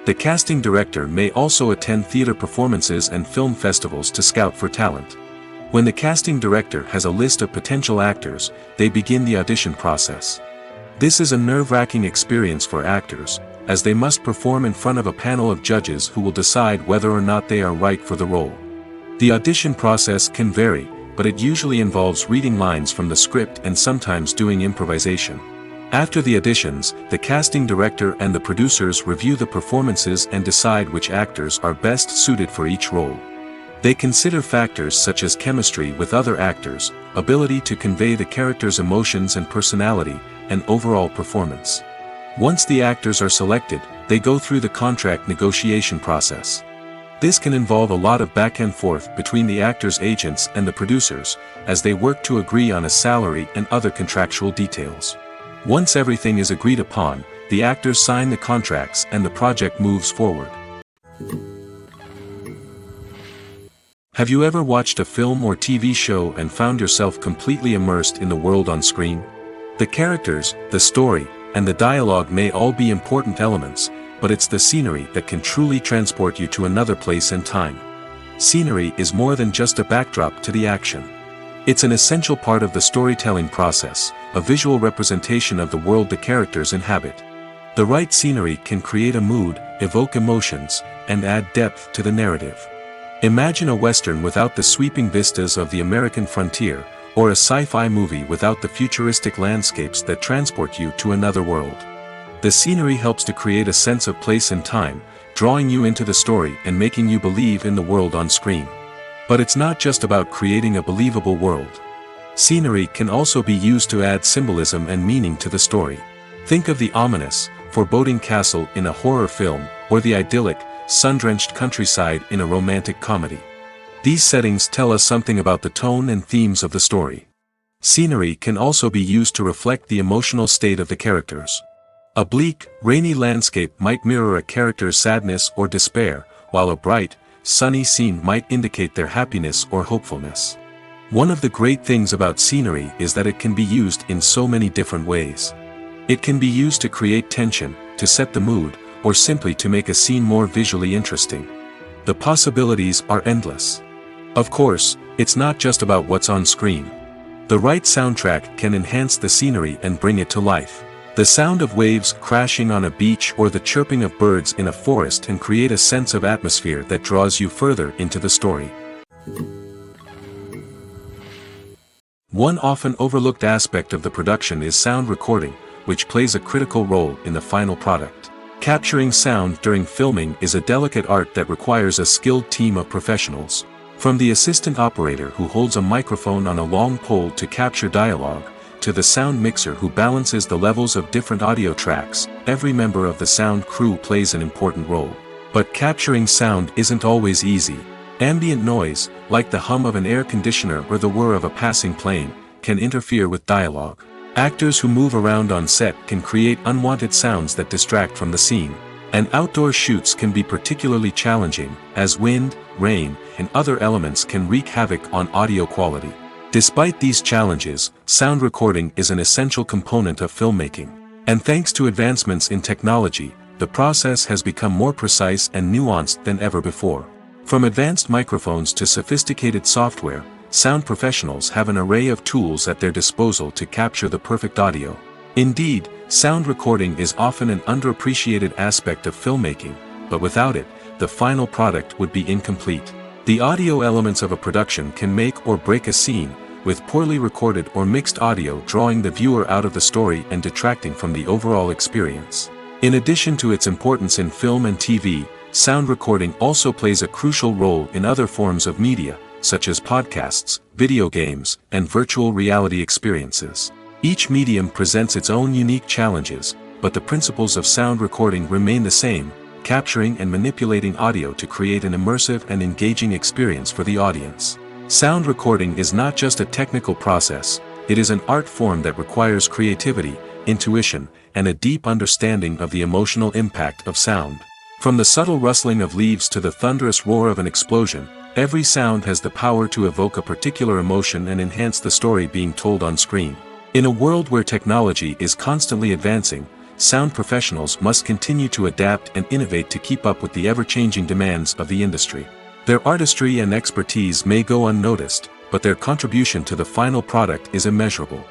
The casting director may also attend theater performances and film festivals to scout for talent. When the casting director has a list of potential actors, they begin the audition process. This is a nerve-wracking experience for actors, as they must perform in front of a panel of judges who will decide whether or not they are right for the role. The audition process can vary, but it usually involves reading lines from the script and sometimes doing improvisation. After the auditions, the casting director and the producers review the performances and decide which actors are best suited for each role. They consider factors such as chemistry with other actors, ability to convey the character's emotions and personality, and overall performance. Once the actors are selected, they go through the contract negotiation process. This can involve a lot of back and forth between the actors' agents and the producers, as they work to agree on a salary and other contractual details. Once everything is agreed upon, the actors sign the contracts and the project moves forward. Have you ever watched a film or TV show and found yourself completely immersed in the world on screen? The characters, the story, and the dialogue may all be important elements, but it's the scenery that can truly transport you to another place and time. Scenery is more than just a backdrop to the action. It's an essential part of the storytelling process, a visual representation of the world the characters inhabit. The right scenery can create a mood, evoke emotions, and add depth to the narrative. Imagine a Western without the sweeping vistas of the American frontier, or a sci-fi movie without the futuristic landscapes that transport you to another world. The scenery helps to create a sense of place and time, drawing you into the story and making you believe in the world on screen. But it's not just about creating a believable world. Scenery can also be used to add symbolism and meaning to the story. Think of the ominous, foreboding castle in a horror film, or the idyllic, sun-drenched countryside in a romantic comedy. These settings tell us something about the tone and themes of the story. Scenery can also be used to reflect the emotional state of the characters. A bleak, rainy landscape might mirror a character's sadness or despair, while a bright, sunny scene might indicate their happiness or hopefulness. One of the great things about scenery is that it can be used in so many different ways. It can be used to create tension, to set the mood, or simply to make a scene more visually interesting. The possibilities are endless. Of course, it's not just about what's on screen. The right soundtrack can enhance the scenery and bring it to life. The sound of waves crashing on a beach or the chirping of birds in a forest can create a sense of atmosphere that draws you further into the story. One often overlooked aspect of the production is sound recording, which plays a critical role in the final product. Capturing sound during filming is a delicate art that requires a skilled team of professionals. From the assistant operator who holds a microphone on a long pole to capture dialogue, to the sound mixer who balances the levels of different audio tracks, every member of the sound crew plays an important role. But capturing sound isn't always easy. Ambient noise, like the hum of an air conditioner or the whir of a passing plane, can interfere with dialogue. Actors who move around on set can create unwanted sounds that distract from the scene. And outdoor shoots can be particularly challenging, as wind, rain, and other elements can wreak havoc on audio quality. Despite these challenges, sound recording is an essential component of filmmaking. And thanks to advancements in technology, the process has become more precise and nuanced than ever before. From advanced microphones to sophisticated software, sound professionals have an array of tools at their disposal to capture the perfect audio. Indeed, sound recording is often an underappreciated aspect of filmmaking, but without it, the final product would be incomplete. The audio elements of a production can make or break a scene, with poorly recorded or mixed audio drawing the viewer out of the story and detracting from the overall experience. In addition to its importance in film and TV, sound recording also plays a crucial role in other forms of media, such as podcasts, video games, and virtual reality experiences. Each medium presents its own unique challenges, but the principles of sound recording remain the same, capturing and manipulating audio to create an immersive and engaging experience for the audience. Sound recording is not just a technical process, it is an art form that requires creativity, intuition, and a deep understanding of the emotional impact of sound. From the subtle rustling of leaves to the thunderous roar of an explosion, every sound has the power to evoke a particular emotion and enhance the story being told on screen. In a world where technology is constantly advancing, sound professionals must continue to adapt and innovate to keep up with the ever-changing demands of the industry. Their artistry and expertise may go unnoticed, but their contribution to the final product is immeasurable.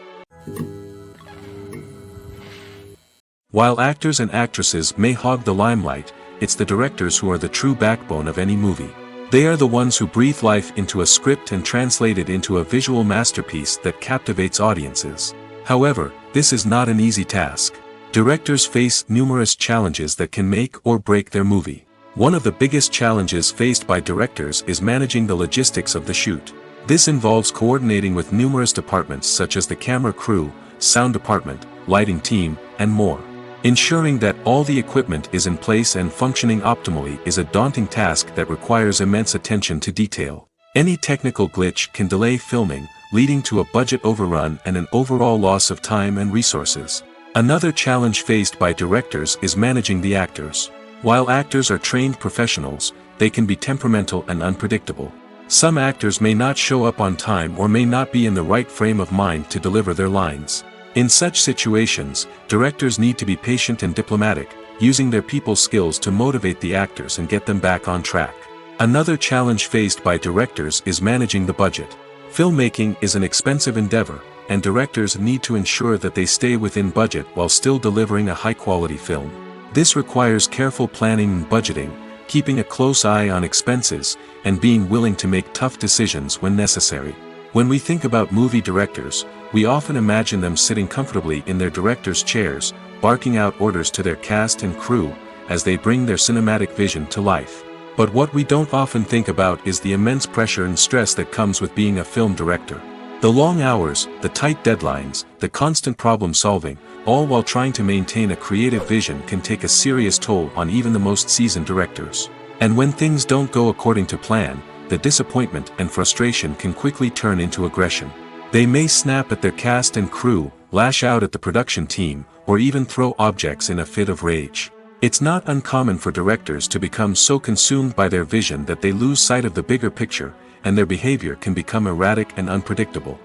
While actors and actresses may hog the limelight, it's the directors who are the true backbone of any movie. They are the ones who breathe life into a script and translate it into a visual masterpiece that captivates audiences. However, this is not an easy task. Directors face numerous challenges that can make or break their movie. One of the biggest challenges faced by directors is managing the logistics of the shoot. This involves coordinating with numerous departments such as the camera crew, sound department, lighting team, and more. Ensuring that all the equipment is in place and functioning optimally is a daunting task that requires immense attention to detail. Any technical glitch can delay filming, leading to a budget overrun and an overall loss of time and resources. Another challenge faced by directors is managing the actors. While actors are trained professionals, they can be temperamental and unpredictable. Some actors may not show up on time or may not be in the right frame of mind to deliver their lines. In such situations, directors need to be patient and diplomatic, using their people skills to motivate the actors and get them back on track. Another challenge faced by directors is managing the budget. Filmmaking is an expensive endeavor, and directors need to ensure that they stay within budget while still delivering a high-quality film. This requires careful planning and budgeting, keeping a close eye on expenses, and being willing to make tough decisions when necessary. When we think about movie directors, we often imagine them sitting comfortably in their director's chairs, barking out orders to their cast and crew, as they bring their cinematic vision to life. But what we don't often think about is the immense pressure and stress that comes with being a film director. The long hours, the tight deadlines, the constant problem solving, all while trying to maintain a creative vision can take a serious toll on even the most seasoned directors. And when things don't go according to plan, the disappointment and frustration can quickly turn into aggression. They may snap at their cast and crew, lash out at the production team, or even throw objects in a fit of rage. It's not uncommon for directors to become so consumed by their vision that they lose sight of the bigger picture, and their behavior can become erratic and unpredictable.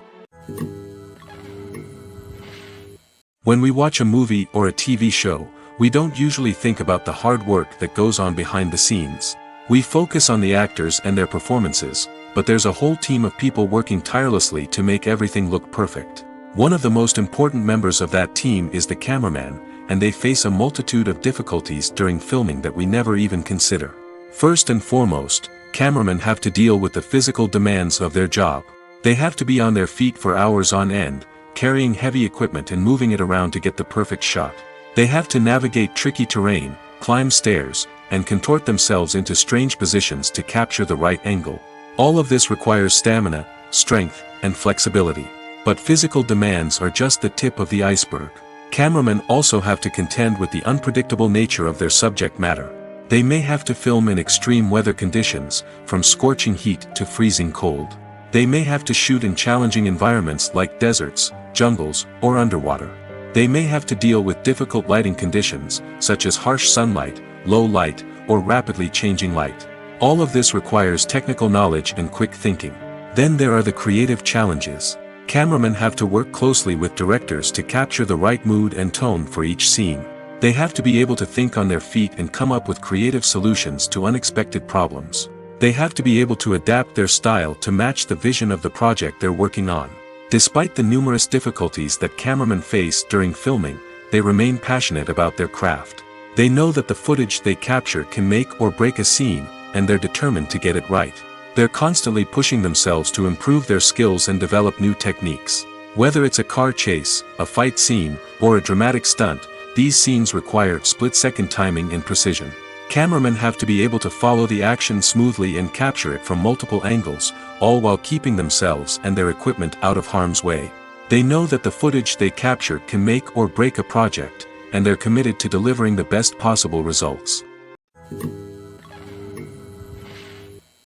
When we watch a movie or a TV show, we don't usually think about the hard work that goes on behind the scenes. We focus on the actors and their performances, but there's a whole team of people working tirelessly to make everything look perfect. One of the most important members of that team is the cameraman, and they face a multitude of difficulties during filming that we never even consider. First and foremost, cameramen have to deal with the physical demands of their job. They have to be on their feet for hours on end, carrying heavy equipment and moving it around to get the perfect shot. They have to navigate tricky terrain, climb stairs, and contort themselves into strange positions to capture the right angle. All of this requires stamina, strength, and flexibility. But physical demands are just the tip of the iceberg. Cameramen also have to contend with the unpredictable nature of their subject matter. They may have to film in extreme weather conditions, from scorching heat to freezing cold. They may have to shoot in challenging environments like deserts, jungles, or underwater. They may have to deal with difficult lighting conditions, such as harsh sunlight, low light, or rapidly changing light. All of this requires technical knowledge and quick thinking. Then there are the creative challenges. Cameramen have to work closely with directors to capture the right mood and tone for each scene. They have to be able to think on their feet and come up with creative solutions to unexpected problems. They have to be able to adapt their style to match the vision of the project they're working on. Despite the numerous difficulties that cameramen face during filming, they remain passionate about their craft. They know that the footage they capture can make or break a scene, and they're determined to get it right. They're constantly pushing themselves to improve their skills and develop new techniques. Whether it's a car chase, a fight scene, or a dramatic stunt, these scenes require split-second timing and precision. Cameramen have to be able to follow the action smoothly and capture it from multiple angles, all while keeping themselves and their equipment out of harm's way. They know that the footage they capture can make or break a project, and they're committed to delivering the best possible results.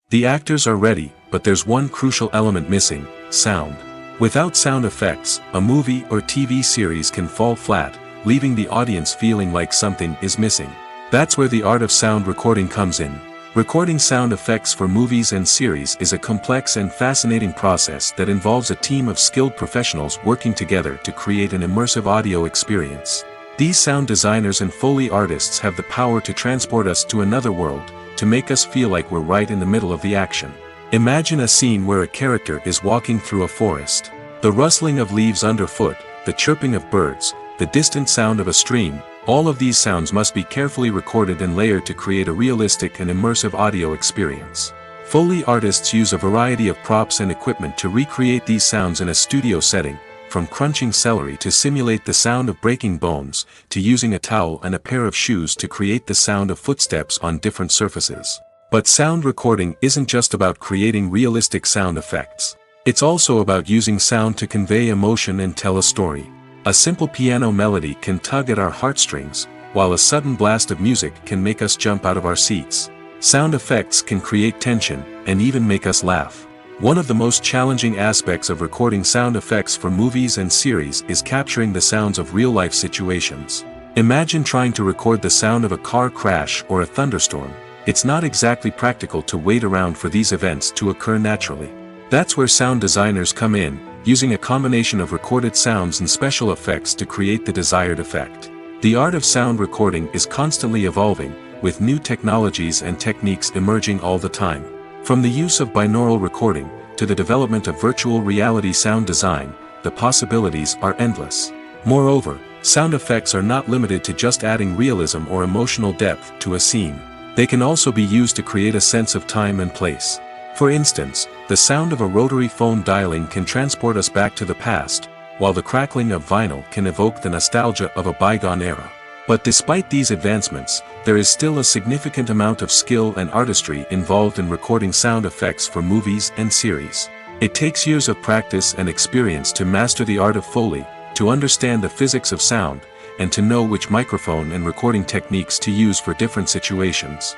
The actors are ready, but there's one crucial element missing: sound. Without sound effects, a movie or TV series can fall flat, leaving the audience feeling like something is missing. That's where the art of sound recording comes in. Recording sound effects for movies and series is a complex and fascinating process that involves a team of skilled professionals working together to create an immersive audio experience. These sound designers and Foley artists have the power to transport us to another world, to make us feel like we're right in the middle of the action. Imagine a scene where a character is walking through a forest. The rustling of leaves underfoot, the chirping of birds, the distant sound of a stream, all of these sounds must be carefully recorded and layered to create a realistic and immersive audio experience. Foley artists use a variety of props and equipment to recreate these sounds in a studio setting, from crunching celery to simulate the sound of breaking bones, to using a towel and a pair of shoes to create the sound of footsteps on different surfaces. But sound recording isn't just about creating realistic sound effects. It's also about using sound to convey emotion and tell a story. A simple piano melody can tug at our heartstrings, while a sudden blast of music can make us jump out of our seats. Sound effects can create tension, and even make us laugh. One of the most challenging aspects of recording sound effects for movies and series is capturing the sounds of real-life situations. Imagine trying to record the sound of a car crash or a thunderstorm. It's not exactly practical to wait around for these events to occur naturally. That's where sound designers come in, using a combination of recorded sounds and special effects to create the desired effect. The art of sound recording is constantly evolving, with new technologies and techniques emerging all the time. From the use of binaural recording, to the development of virtual reality sound design, the possibilities are endless. Moreover, sound effects are not limited to just adding realism or emotional depth to a scene. They can also be used to create a sense of time and place. For instance, the sound of a rotary phone dialing can transport us back to the past, while the crackling of vinyl can evoke the nostalgia of a bygone era. But despite these advancements, there is still a significant amount of skill and artistry involved in recording sound effects for movies and series. It takes years of practice and experience to master the art of Foley, to understand the physics of sound, and to know which microphone and recording techniques to use for different situations.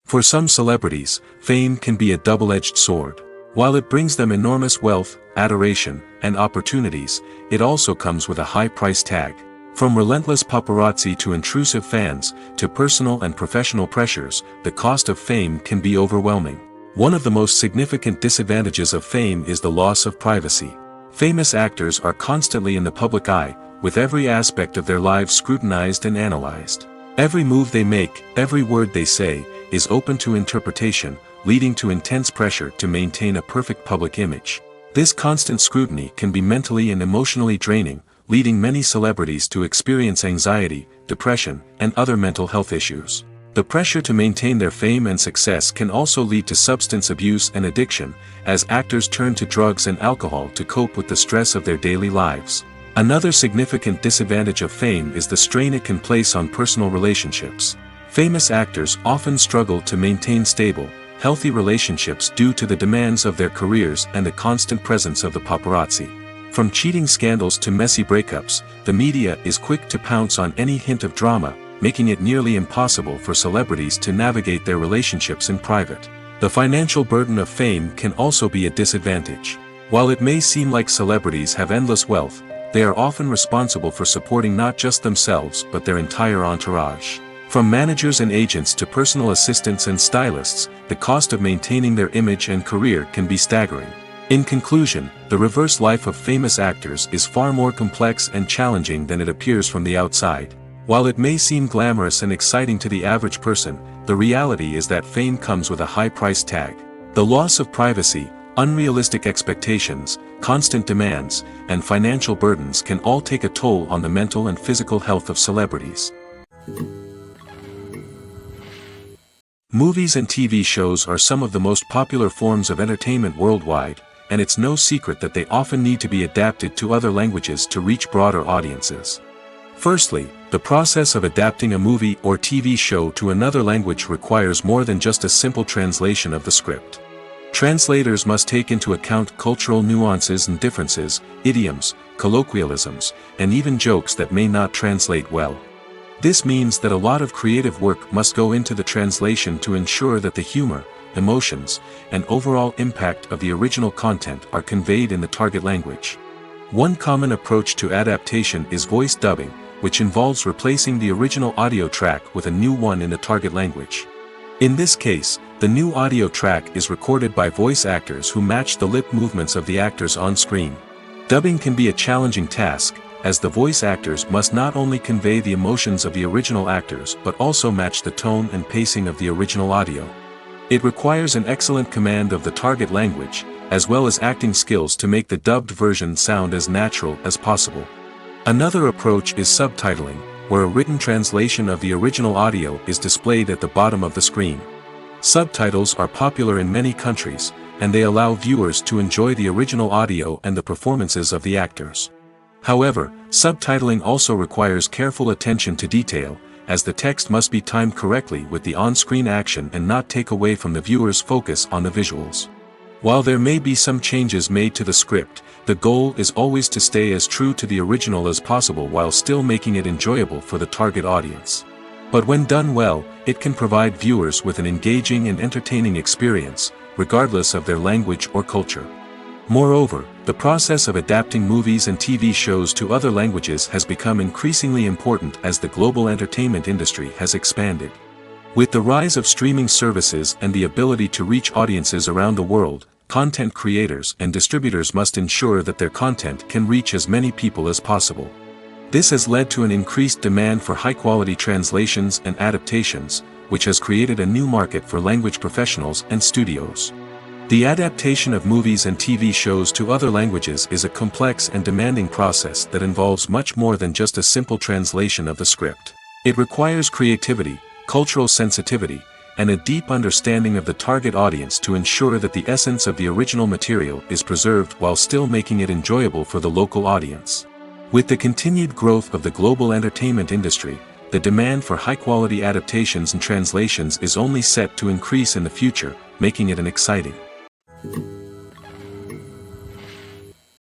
For some celebrities, fame can be a double-edged sword. While it brings them enormous wealth, adoration, and opportunities, it also comes with a high price tag. From relentless paparazzi to intrusive fans, to personal and professional pressures, the cost of fame can be overwhelming. One of the most significant disadvantages of fame is the loss of privacy. Famous actors are constantly in the public eye, with every aspect of their lives scrutinized and analyzed. Every move they make, every word they say, is open to interpretation, leading to intense pressure to maintain a perfect public image. This constant scrutiny can be mentally and emotionally draining, leading many celebrities to experience anxiety, depression, and other mental health issues. The pressure to maintain their fame and success can also lead to substance abuse and addiction, as actors turn to drugs and alcohol to cope with the stress of their daily lives. Another significant disadvantage of fame is the strain it can place on personal relationships. Famous actors often struggle to maintain stable, healthy relationships due to the demands of their careers and the constant presence of the paparazzi. From cheating scandals to messy breakups, the media is quick to pounce on any hint of drama, making it nearly impossible for celebrities to navigate their relationships in private. The financial burden of fame can also be a disadvantage. While it may seem like celebrities have endless wealth, they are often responsible for supporting not just themselves but their entire entourage. From managers and agents to personal assistants and stylists, the cost of maintaining their image and career can be staggering. In conclusion, the reverse life of famous actors is far more complex and challenging than it appears from the outside. While it may seem glamorous and exciting to the average person, the reality is that fame comes with a high price tag. The loss of privacy, unrealistic expectations, constant demands, and financial burdens can all take a toll on the mental and physical health of celebrities. Movies and TV shows are some of the most popular forms of entertainment worldwide, and it's no secret that they often need to be adapted to other languages to reach broader audiences. Firstly, the process of adapting a movie or TV show to another language requires more than just a simple translation of the script. Translators must take into account cultural nuances and differences, idioms, colloquialisms, and even jokes that may not translate well. This means that a lot of creative work must go into the translation to ensure that the humor, emotions, and overall impact of the original content are conveyed in the target language. One common approach to adaptation is voice dubbing, which involves replacing the original audio track with a new one in the target language. In this case, the new audio track is recorded by voice actors who match the lip movements of the actors on screen. Dubbing can be a challenging task, as the voice actors must not only convey the emotions of the original actors but also match the tone and pacing of the original audio. It requires an excellent command of the target language, as well as acting skills to make the dubbed version sound as natural as possible. Another approach is subtitling, where a written translation of the original audio is displayed at the bottom of the screen. Subtitles are popular in many countries, and they allow viewers to enjoy the original audio and the performances of the actors. However, subtitling also requires careful attention to detail, as the text must be timed correctly with the on-screen action and not take away from the viewer's focus on the visuals. While there may be some changes made to the script, the goal is always to stay as true to the original as possible while still making it enjoyable for the target audience. But when done well, it can provide viewers with an engaging and entertaining experience, regardless of their language or culture. Moreover, the process of adapting movies and TV shows to other languages has become increasingly important as the global entertainment industry has expanded. With the rise of streaming services and the ability to reach audiences around the world, content creators and distributors must ensure that their content can reach as many people as possible. This has led to an increased demand for high-quality translations and adaptations, which has created a new market for language professionals and studios. The adaptation of movies and TV shows to other languages is a complex and demanding process that involves much more than just a simple translation of the script. It requires creativity, cultural sensitivity, and a deep understanding of the target audience to ensure that the essence of the original material is preserved while still making it enjoyable for the local audience. With the continued growth of the global entertainment industry, the demand for high-quality adaptations and translations is only set to increase in the future, making it an exciting.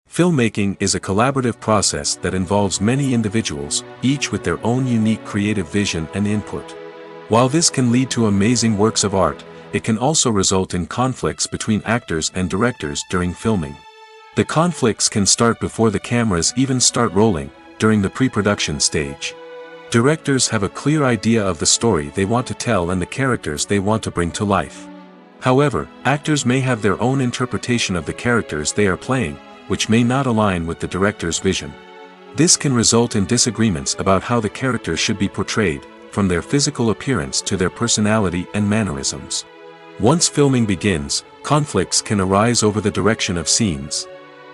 Filmmaking is a collaborative process that involves many individuals, each with their own unique creative vision and input. While this can lead to amazing works of art, it can also result in conflicts between actors and directors during filming. The conflicts can start before the cameras even start rolling, during the pre-production stage. Directors have a clear idea of the story they want to tell and the characters they want to bring to life. However, actors may have their own interpretation of the characters they are playing, which may not align with the director's vision. This can result in disagreements about how the characters should be portrayed, from their physical appearance to their personality and mannerisms. Once filming begins, conflicts can arise over the direction of scenes.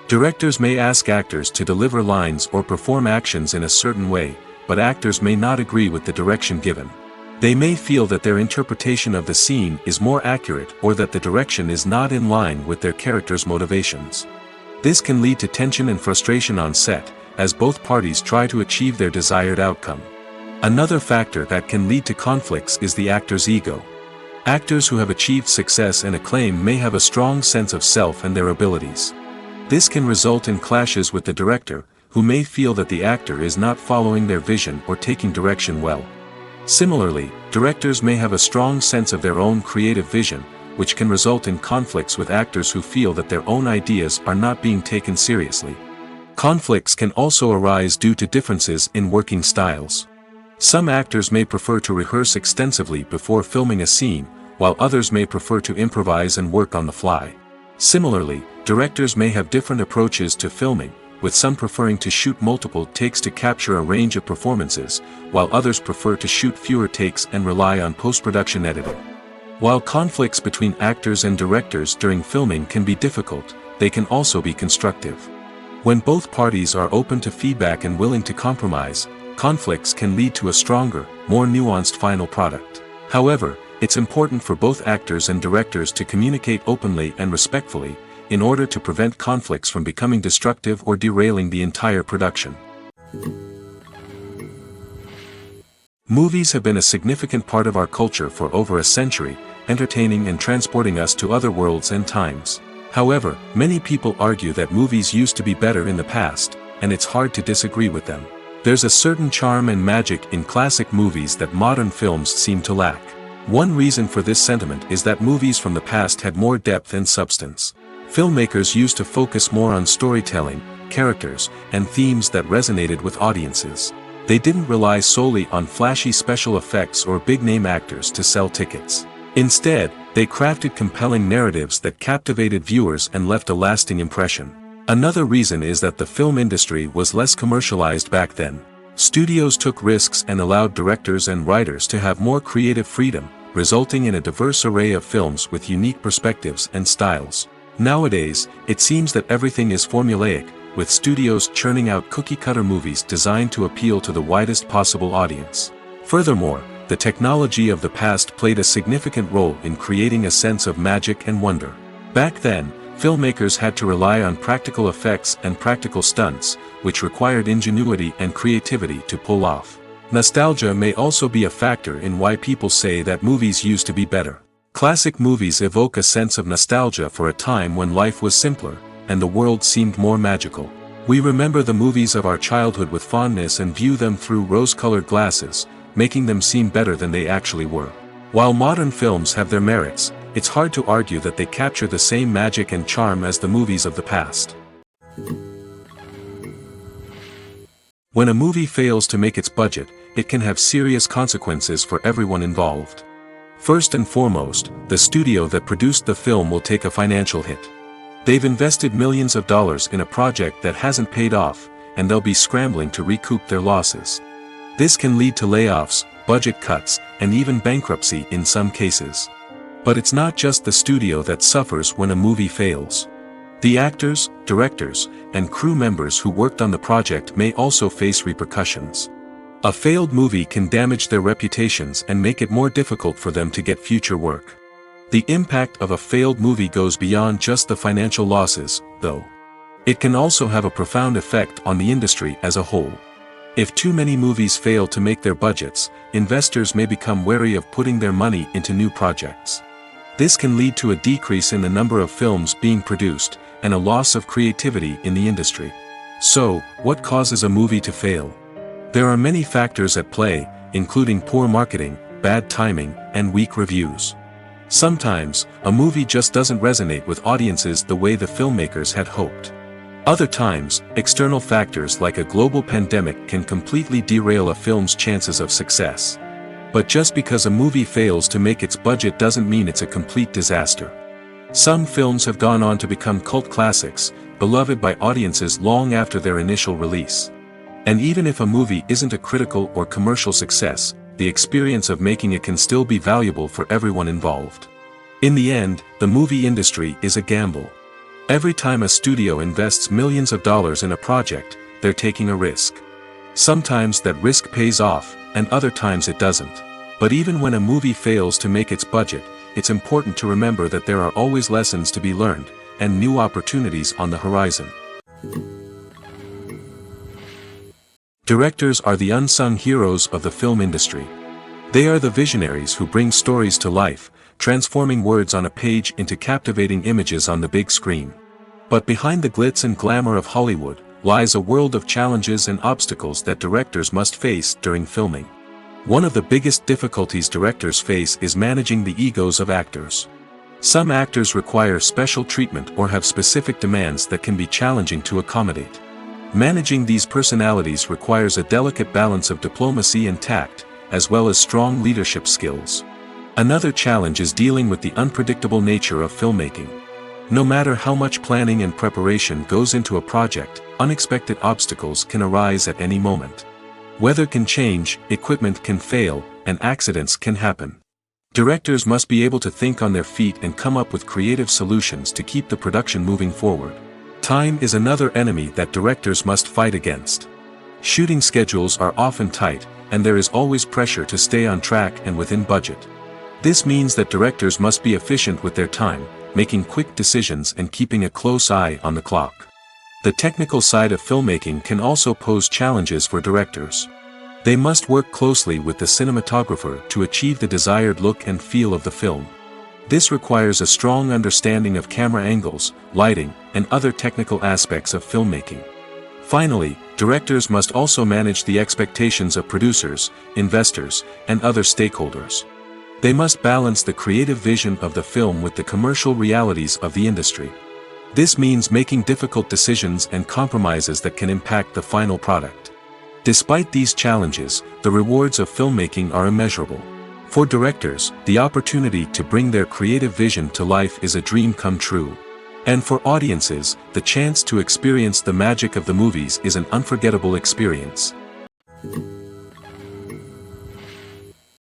Directors may ask actors to deliver lines or perform actions in a certain way, but actors may not agree with the direction given. They may feel that their interpretation of the scene is more accurate or that the direction is not in line with their character's motivations. This can lead to tension and frustration on set, as both parties try to achieve their desired outcome. Another factor that can lead to conflicts is the actor's ego. Actors who have achieved success and acclaim may have a strong sense of self and their abilities. This can result in clashes with the director, who may feel that the actor is not following their vision or taking direction well. Similarly, directors may have a strong sense of their own creative vision, which can result in conflicts with actors who feel that their own ideas are not being taken seriously. Conflicts can also arise due to differences in working styles. Some actors may prefer to rehearse extensively before filming a scene, while others may prefer to improvise and work on the fly. Similarly, directors may have different approaches to filming, with some preferring to shoot multiple takes to capture a range of performances, while others prefer to shoot fewer takes and rely on post-production editing. While conflicts between actors and directors during filming can be difficult, they can also be constructive. When both parties are open to feedback and willing to compromise, conflicts can lead to a stronger, more nuanced final product. However, it's important for both actors and directors to communicate openly and respectfully, in order to prevent conflicts from becoming destructive or derailing the entire production. Movies have been a significant part of our culture for over a century, entertaining and transporting us to other worlds and times. However, many people argue that movies used to be better in the past, and it's hard to disagree with them. There's a certain charm and magic in classic movies that modern films seem to lack. One reason for this sentiment is that movies from the past had more depth and substance. Filmmakers used to focus more on storytelling, characters, and themes that resonated with audiences. They didn't rely solely on flashy special effects or big-name actors to sell tickets. Instead, they crafted compelling narratives that captivated viewers and left a lasting impression. Another reason is that the film industry was less commercialized back then. Studios took risks and allowed directors and writers to have more creative freedom, resulting in a diverse array of films with unique perspectives and styles. Nowadays, it seems that everything is formulaic, with studios churning out cookie-cutter movies designed to appeal to the widest possible audience. Furthermore, the technology of the past played a significant role in creating a sense of magic and wonder. Back then, filmmakers had to rely on practical effects and practical stunts, which required ingenuity and creativity to pull off. Nostalgia may also be a factor in why people say that movies used to be better. Classic movies evoke a sense of nostalgia for a time when life was simpler, and the world seemed more magical. We remember the movies of our childhood with fondness and view them through rose-colored glasses, making them seem better than they actually were. While modern films have their merits, it's hard to argue that they capture the same magic and charm as the movies of the past. When a movie fails to make its budget, it can have serious consequences for everyone involved. First and foremost, the studio that produced the film will take a financial hit. They've invested millions of dollars in a project that hasn't paid off, and they'll be scrambling to recoup their losses. This can lead to layoffs, budget cuts, and even bankruptcy in some cases. But it's not just the studio that suffers when a movie fails. The actors, directors, and crew members who worked on the project may also face repercussions. A failed movie can damage their reputations and make it more difficult for them to get future work. The impact of a failed movie goes beyond just the financial losses, though. It can also have a profound effect on the industry as a whole. If too many movies fail to make their budgets, investors may become wary of putting their money into new projects. This can lead to a decrease in the number of films being produced, and a loss of creativity in the industry. So, what causes a movie to fail? There are many factors at play, including poor marketing, bad timing, and weak reviews. Sometimes, a movie just doesn't resonate with audiences the way the filmmakers had hoped. Other times, external factors like a global pandemic can completely derail a film's chances of success. But just because a movie fails to make its budget doesn't mean it's a complete disaster. Some films have gone on to become cult classics, beloved by audiences long after their initial release. And even if a movie isn't a critical or commercial success, the experience of making it can still be valuable for everyone involved. In the end, the movie industry is a gamble. Every time a studio invests millions of dollars in a project, they're taking a risk. Sometimes that risk pays off, and other times it doesn't. But even when a movie fails to make its budget, it's important to remember that there are always lessons to be learned, and new opportunities on the horizon. Directors are the unsung heroes of the film industry. They are the visionaries who bring stories to life, transforming words on a page into captivating images on the big screen. But behind the glitz and glamour of Hollywood, lies a world of challenges and obstacles that directors must face during filming. One of the biggest difficulties directors face is managing the egos of actors. Some actors require special treatment or have specific demands that can be challenging to accommodate. Managing these personalities requires a delicate balance of diplomacy and tact, as well as strong leadership skills. Another challenge is dealing with the unpredictable nature of filmmaking. No matter how much planning and preparation goes into a project, unexpected obstacles can arise at any moment. Weather can change, equipment can fail, and accidents can happen. Directors must be able to think on their feet and come up with creative solutions to keep the production moving forward. Time is another enemy that directors must fight against. Shooting schedules are often tight, and there is always pressure to stay on track and within budget. This means that directors must be efficient with their time, making quick decisions and keeping a close eye on the clock. The technical side of filmmaking can also pose challenges for directors. They must work closely with the cinematographer to achieve the desired look and feel of the film. This requires a strong understanding of camera angles, lighting, and other technical aspects of filmmaking. Finally, directors must also manage the expectations of producers, investors, and other stakeholders. They must balance the creative vision of the film with the commercial realities of the industry. This means making difficult decisions and compromises that can impact the final product. Despite these challenges, the rewards of filmmaking are immeasurable. For directors, the opportunity to bring their creative vision to life is a dream come true. And for audiences, the chance to experience the magic of the movies is an unforgettable experience.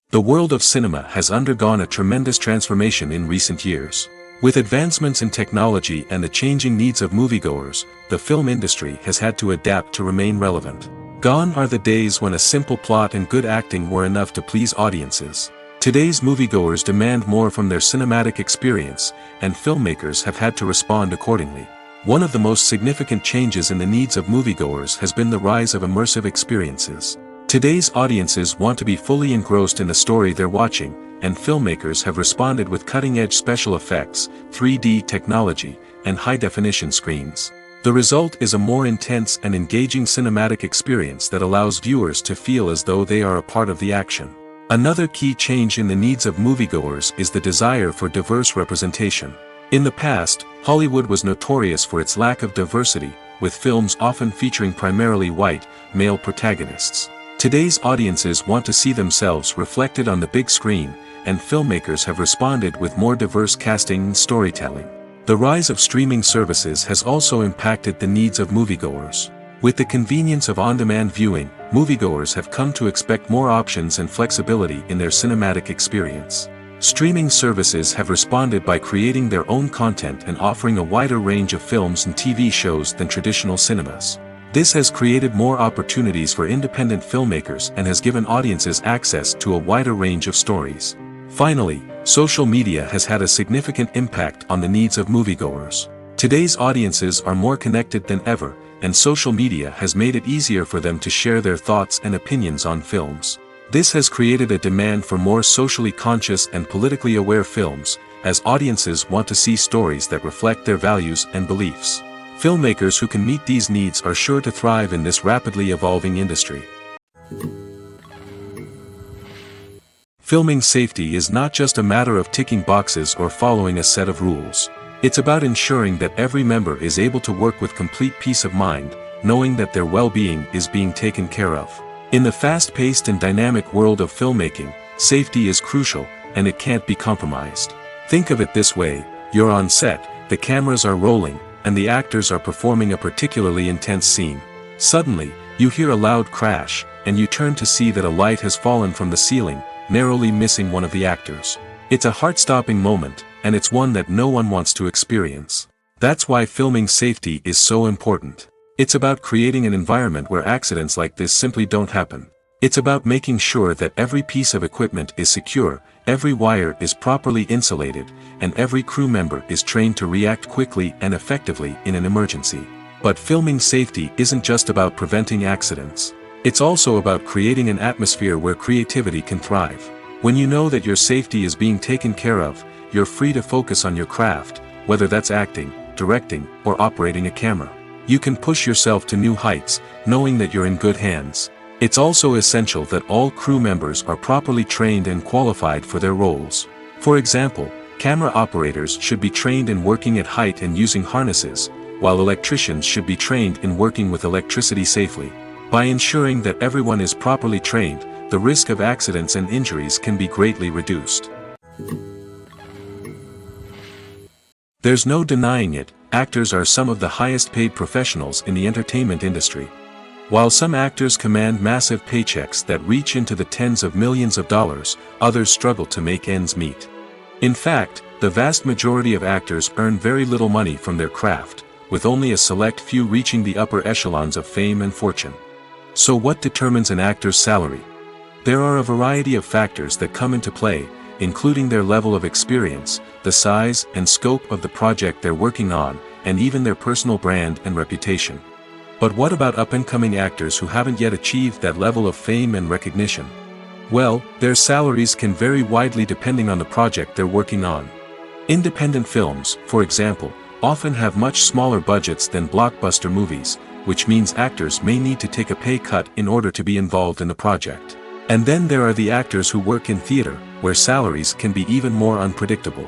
The world of cinema has undergone a tremendous transformation in recent years. With advancements in technology and the changing needs of moviegoers, the film industry has had to adapt to remain relevant. Gone are the days when a simple plot and good acting were enough to please audiences. Today's moviegoers demand more from their cinematic experience, and filmmakers have had to respond accordingly. One of the most significant changes in the needs of moviegoers has been the rise of immersive experiences. Today's audiences want to be fully engrossed in the story they're watching, and filmmakers have responded with cutting-edge special effects, 3D technology, and high-definition screens. The result is a more intense and engaging cinematic experience that allows viewers to feel as though they are a part of the action. Another key change in the needs of moviegoers is the desire for diverse representation. In the past, Hollywood was notorious for its lack of diversity, with films often featuring primarily white, male protagonists. Today's audiences want to see themselves reflected on the big screen, and filmmakers have responded with more diverse casting and storytelling. The rise of streaming services has also impacted the needs of moviegoers. With the convenience of on-demand viewing, moviegoers have come to expect more options and flexibility in their cinematic experience. Streaming services have responded by creating their own content and offering a wider range of films and TV shows than traditional cinemas. This has created more opportunities for independent filmmakers and has given audiences access to a wider range of stories. Finally, social media has had a significant impact on the needs of moviegoers. Today's audiences are more connected than ever, and social media has made it easier for them to share their thoughts and opinions on films. This has created a demand for more socially conscious and politically aware films, as audiences want to see stories that reflect their values and beliefs. Filmmakers who can meet these needs are sure to thrive in this rapidly evolving industry. Filming safety is not just a matter of ticking boxes or following a set of rules. It's about ensuring that every member is able to work with complete peace of mind, knowing that their well-being is being taken care of. In the fast-paced and dynamic world of filmmaking, safety is crucial, and it can't be compromised. Think of it this way: you're on set, the cameras are rolling, and the actors are performing a particularly intense scene. Suddenly, you hear a loud crash, and you turn to see that a light has fallen from the ceiling, narrowly missing one of the actors. It's a heart-stopping moment, and it's one that no one wants to experience. That's why filming safety is so important. It's about creating an environment where accidents like this simply don't happen. It's about making sure that every piece of equipment is secure, every wire is properly insulated, and every crew member is trained to react quickly and effectively in an emergency. But filming safety isn't just about preventing accidents. It's also about creating an atmosphere where creativity can thrive. When you know that your safety is being taken care of, you're free to focus on your craft, whether that's acting, directing, or operating a camera. You can push yourself to new heights, knowing that you're in good hands. It's also essential that all crew members are properly trained and qualified for their roles. For example, camera operators should be trained in working at height and using harnesses, while electricians should be trained in working with electricity safely. By ensuring that everyone is properly trained, the risk of accidents and injuries can be greatly reduced. There's no denying it, actors are some of the highest paid professionals in the entertainment industry. While some actors command massive paychecks that reach into the tens of millions of dollars, others struggle to make ends meet. In fact, the vast majority of actors earn very little money from their craft, with only a select few reaching the upper echelons of fame and fortune. So what determines an actor's salary? There are a variety of factors that come into play, including their level of experience, the size and scope of the project they're working on, and even their personal brand and reputation. But what about up-and-coming actors who haven't yet achieved that level of fame and recognition? Well, their salaries can vary widely depending on the project they're working on. Independent films, for example, often have much smaller budgets than blockbuster movies, which means actors may need to take a pay cut in order to be involved in the project. And then there are the actors who work in theater, where salaries can be even more unpredictable.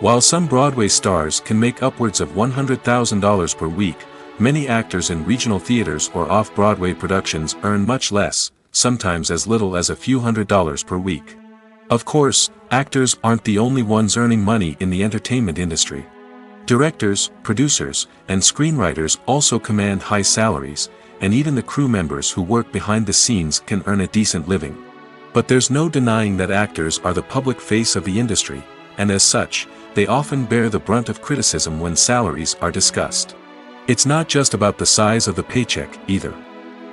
While some Broadway stars can make upwards of $100,000 per week, many actors in regional theaters or off-Broadway productions earn much less, sometimes as little as a few $100s per week. Of course, actors aren't the only ones earning money in the entertainment industry. Directors, producers, and screenwriters also command high salaries, and even the crew members who work behind the scenes can earn a decent living. But there's no denying that actors are the public face of the industry, and as such, they often bear the brunt of criticism when salaries are discussed. It's not just about the size of the paycheck, either.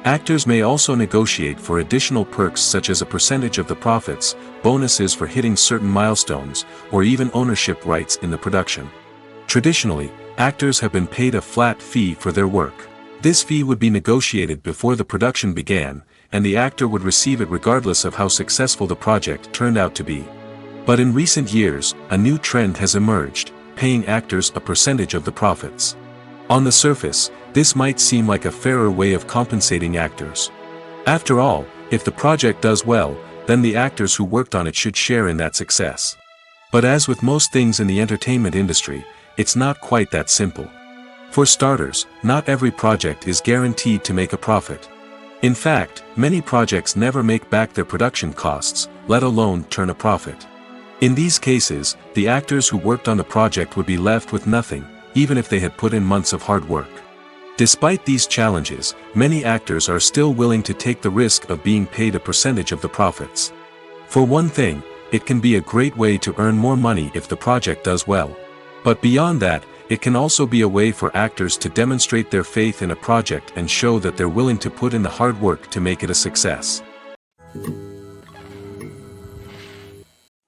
Actors may also negotiate for additional perks such as a percentage of the profits, bonuses for hitting certain milestones, or even ownership rights in the production. Traditionally, actors have been paid a flat fee for their work. This fee would be negotiated before the production began, and the actor would receive it regardless of how successful the project turned out to be. But in recent years, a new trend has emerged, paying actors a percentage of the profits. On the surface, this might seem like a fairer way of compensating actors. After all, if the project does well, then the actors who worked on it should share in that success. But as with most things in the entertainment industry, it's not quite that simple. For starters, not every project is guaranteed to make a profit. In fact, many projects never make back their production costs, let alone turn a profit. In these cases, the actors who worked on the project would be left with nothing, even if they had put in months of hard work. Despite these challenges, many actors are still willing to take the risk of being paid a percentage of the profits. For one thing, it can be a great way to earn more money if the project does well. But beyond that, it can also be a way for actors to demonstrate their faith in a project and show that they're willing to put in the hard work to make it a success.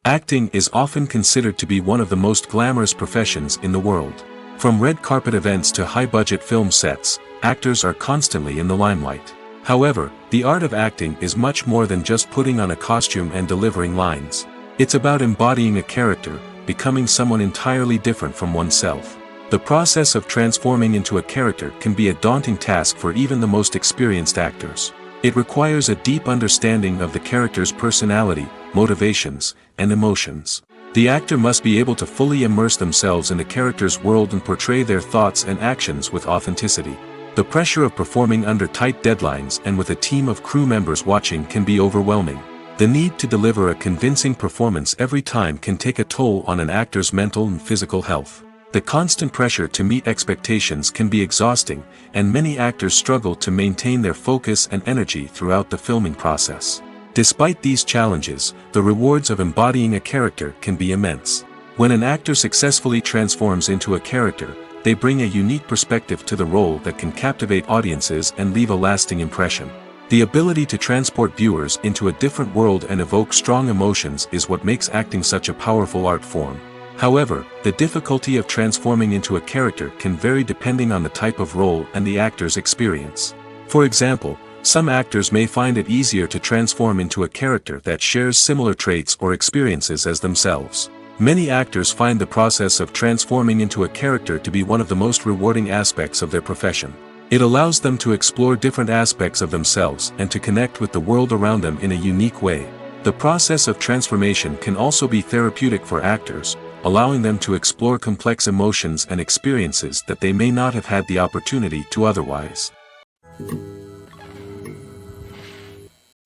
Acting is often considered to be one of the most glamorous professions in the world. From red carpet events to high-budget film sets, actors are constantly in the limelight. However, the art of acting is much more than just putting on a costume and delivering lines. It's about embodying a character, becoming someone entirely different from oneself. The process of transforming into a character can be a daunting task for even the most experienced actors. It requires a deep understanding of the character's personality, motivations, and emotions. The actor must be able to fully immerse themselves in the character's world and portray their thoughts and actions with authenticity. The pressure of performing under tight deadlines and with a team of crew members watching can be overwhelming. The need to deliver a convincing performance every time can take a toll on an actor's mental and physical health. The constant pressure to meet expectations can be exhausting, and many actors struggle to maintain their focus and energy throughout the filming process. Despite these challenges, the rewards of embodying a character can be immense. When an actor successfully transforms into a character, they bring a unique perspective to the role that can captivate audiences and leave a lasting impression. The ability to transport viewers into a different world and evoke strong emotions is what makes acting such a powerful art form. However, the difficulty of transforming into a character can vary depending on the type of role and the actor's experience. For example, some actors may find it easier to transform into a character that shares similar traits or experiences as themselves. Many actors find the process of transforming into a character to be one of the most rewarding aspects of their profession. It allows them to explore different aspects of themselves and to connect with the world around them in a unique way. The process of transformation can also be therapeutic for actors, allowing them to explore complex emotions and experiences that they may not have had the opportunity to otherwise.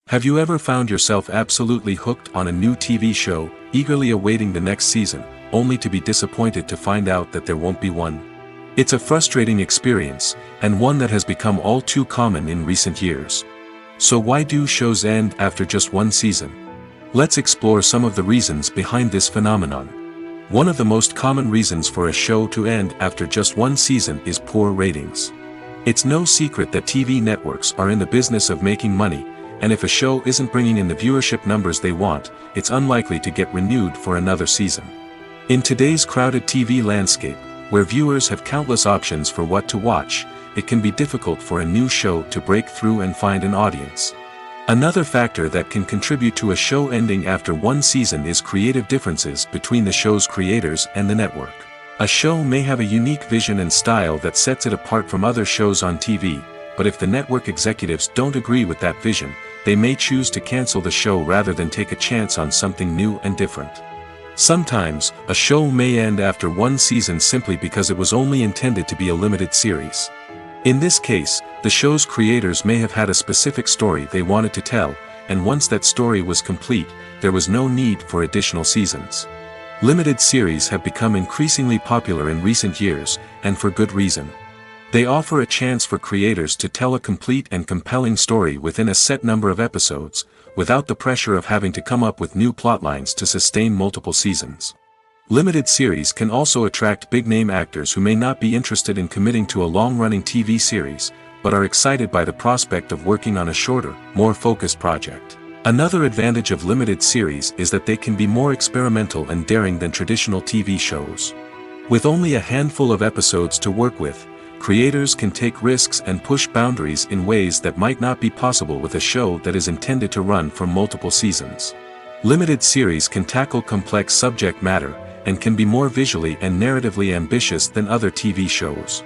Have you ever found yourself absolutely hooked on a new TV show, eagerly awaiting the next season, only to be disappointed to find out that there won't be one. It's a frustrating experience, and one that has become all too common in recent years. So why do shows end after just one season? Let's explore some of the reasons behind this phenomenon. One of the most common reasons for a show to end after just one season is poor ratings. It's no secret that TV networks are in the business of making money, and if a show isn't bringing in the viewership numbers they want, it's unlikely to get renewed for another season. In today's crowded TV landscape, where viewers have countless options for what to watch, it can be difficult for a new show to break through and find an audience. Another factor that can contribute to a show ending after one season is creative differences between the show's creators and the network. A show may have a unique vision and style that sets it apart from other shows on TV, but if the network executives don't agree with that vision, they may choose to cancel the show rather than take a chance on something new and different. Sometimes, a show may end after one season simply because it was only intended to be a limited series. In this case, the show's creators may have had a specific story they wanted to tell, and once that story was complete, there was no need for additional seasons. Limited series have become increasingly popular in recent years, and for good reason. They offer a chance for creators to tell a complete and compelling story within a set number of episodes, without the pressure of having to come up with new plotlines to sustain multiple seasons. Limited series can also attract big-name actors who may not be interested in committing to a long-running TV series, but are excited by the prospect of working on a shorter, more focused project. Another advantage of limited series is that they can be more experimental and daring than traditional TV shows. With only a handful of episodes to work with, creators can take risks and push boundaries in ways that might not be possible with a show that is intended to run for multiple seasons. Limited series can tackle complex subject matter, and can be more visually and narratively ambitious than other TV shows.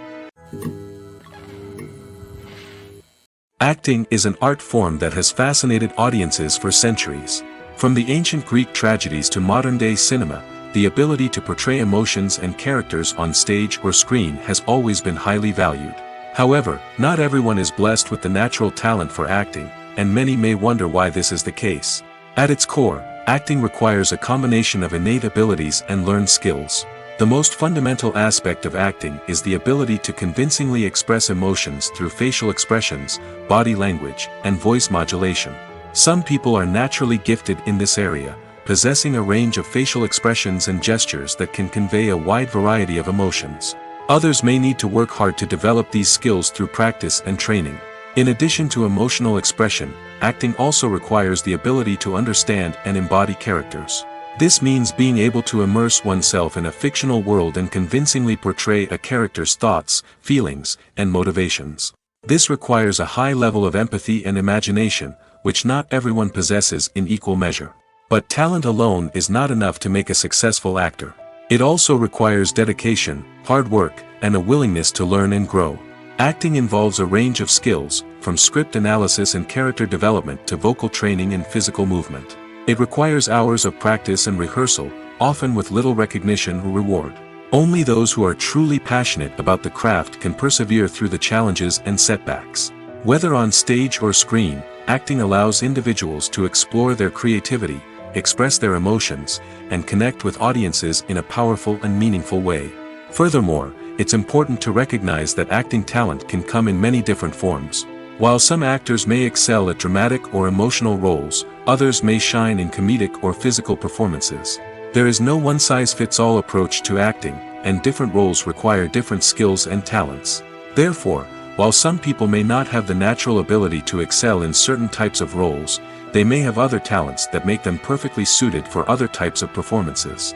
Acting is an art form that has fascinated audiences for centuries. From the ancient Greek tragedies to modern-day cinema, the ability to portray emotions and characters on stage or screen has always been highly valued. However, not everyone is blessed with the natural talent for acting, and many may wonder why this is the case. At its core, acting requires a combination of innate abilities and learned skills. The most fundamental aspect of acting is the ability to convincingly express emotions through facial expressions, body language, and voice modulation. Some people are naturally gifted in this area, possessing a range of facial expressions and gestures that can convey a wide variety of emotions. Others may need to work hard to develop these skills through practice and training. In addition to emotional expression, acting also requires the ability to understand and embody characters. This means being able to immerse oneself in a fictional world and convincingly portray a character's thoughts, feelings, and motivations. This requires a high level of empathy and imagination, which not everyone possesses in equal measure. But talent alone is not enough to make a successful actor. It also requires dedication, hard work, and a willingness to learn and grow. Acting involves a range of skills, from script analysis and character development to vocal training and physical movement. It requires hours of practice and rehearsal, often with little recognition or reward. Only those who are truly passionate about the craft can persevere through the challenges and setbacks. Whether on stage or screen, acting allows individuals to explore their creativity, express their emotions, and connect with audiences in a powerful and meaningful way. Furthermore, it's important to recognize that acting talent can come in many different forms. While some actors may excel at dramatic or emotional roles, others may shine in comedic or physical performances. There is no one-size-fits-all approach to acting, and different roles require different skills and talents. Therefore, while some people may not have the natural ability to excel in certain types of roles, they may have other talents that make them perfectly suited for other types of performances.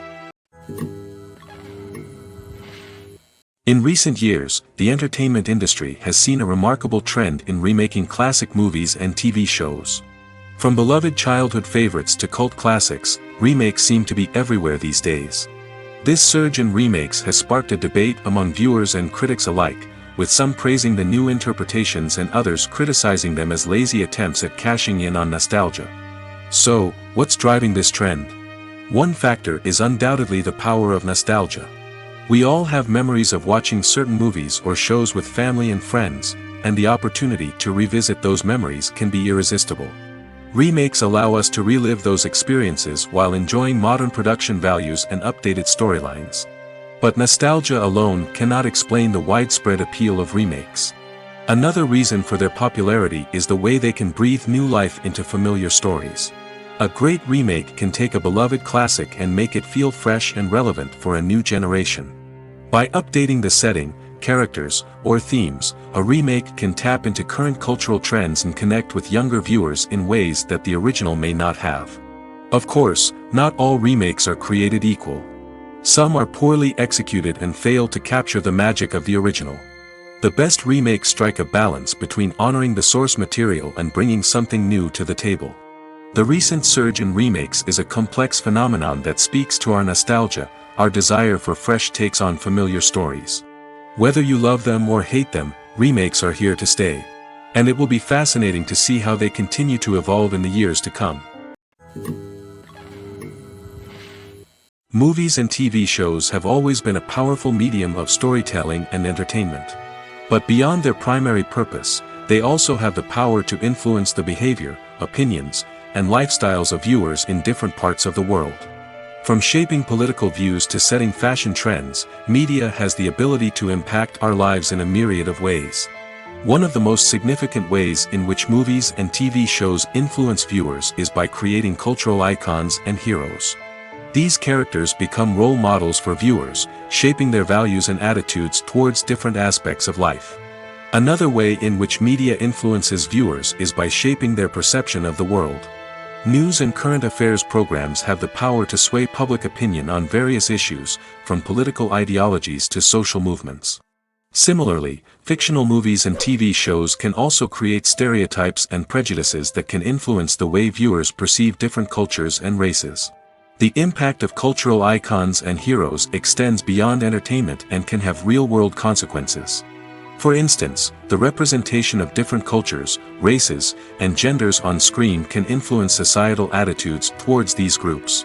In recent years, the entertainment industry has seen a remarkable trend in remaking classic movies and TV shows. From beloved childhood favorites to cult classics, remakes seem to be everywhere these days. This surge in remakes has sparked a debate among viewers and critics alike, with some praising the new interpretations and others criticizing them as lazy attempts at cashing in on nostalgia. So, what's driving this trend? One factor is undoubtedly the power of nostalgia. We all have memories of watching certain movies or shows with family and friends, and the opportunity to revisit those memories can be irresistible. Remakes allow us to relive those experiences while enjoying modern production values and updated storylines. But nostalgia alone cannot explain the widespread appeal of remakes. Another reason for their popularity is the way they can breathe new life into familiar stories. A great remake can take a beloved classic and make it feel fresh and relevant for a new generation. By updating the setting, characters, or themes, a remake can tap into current cultural trends and connect with younger viewers in ways that the original may not have. Of course, not all remakes are created equal. Some are poorly executed and fail to capture the magic of the original. The best remakes strike a balance between honoring the source material and bringing something new to the table. The recent surge in remakes is a complex phenomenon that speaks to our nostalgia, our desire for fresh takes on familiar stories. Whether you love them or hate them, remakes are here to stay. And it will be fascinating to see how they continue to evolve in the years to come. Movies and TV shows have always been a powerful medium of storytelling and entertainment. But beyond their primary purpose, they also have the power to influence the behavior, opinions, and lifestyles of viewers in different parts of the world. From shaping political views to setting fashion trends, media has the ability to impact our lives in a myriad of ways. One of the most significant ways in which movies and TV shows influence viewers is by creating cultural icons and heroes. These characters become role models for viewers, shaping their values and attitudes towards different aspects of life. Another way in which media influences viewers is by shaping their perception of the world. News and current affairs programs have the power to sway public opinion on various issues, from political ideologies to social movements. Similarly, fictional movies and TV shows can also create stereotypes and prejudices that can influence the way viewers perceive different cultures and races. The impact of cultural icons and heroes extends beyond entertainment and can have real-world consequences. For instance, the representation of different cultures, races, and genders on screen can influence societal attitudes towards these groups.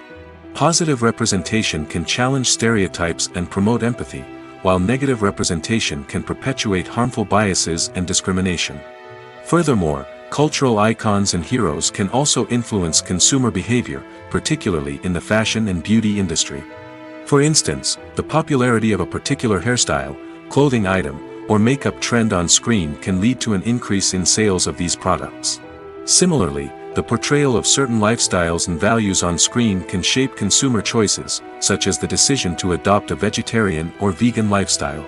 Positive representation can challenge stereotypes and promote empathy, while negative representation can perpetuate harmful biases and discrimination. Furthermore, cultural icons and heroes can also influence consumer behavior, particularly in the fashion and beauty industry. For instance, the popularity of a particular hairstyle, clothing item, or makeup trend on screen can lead to an increase in sales of these products. Similarly, the portrayal of certain lifestyles and values on screen can shape consumer choices, such as the decision to adopt a vegetarian or vegan lifestyle.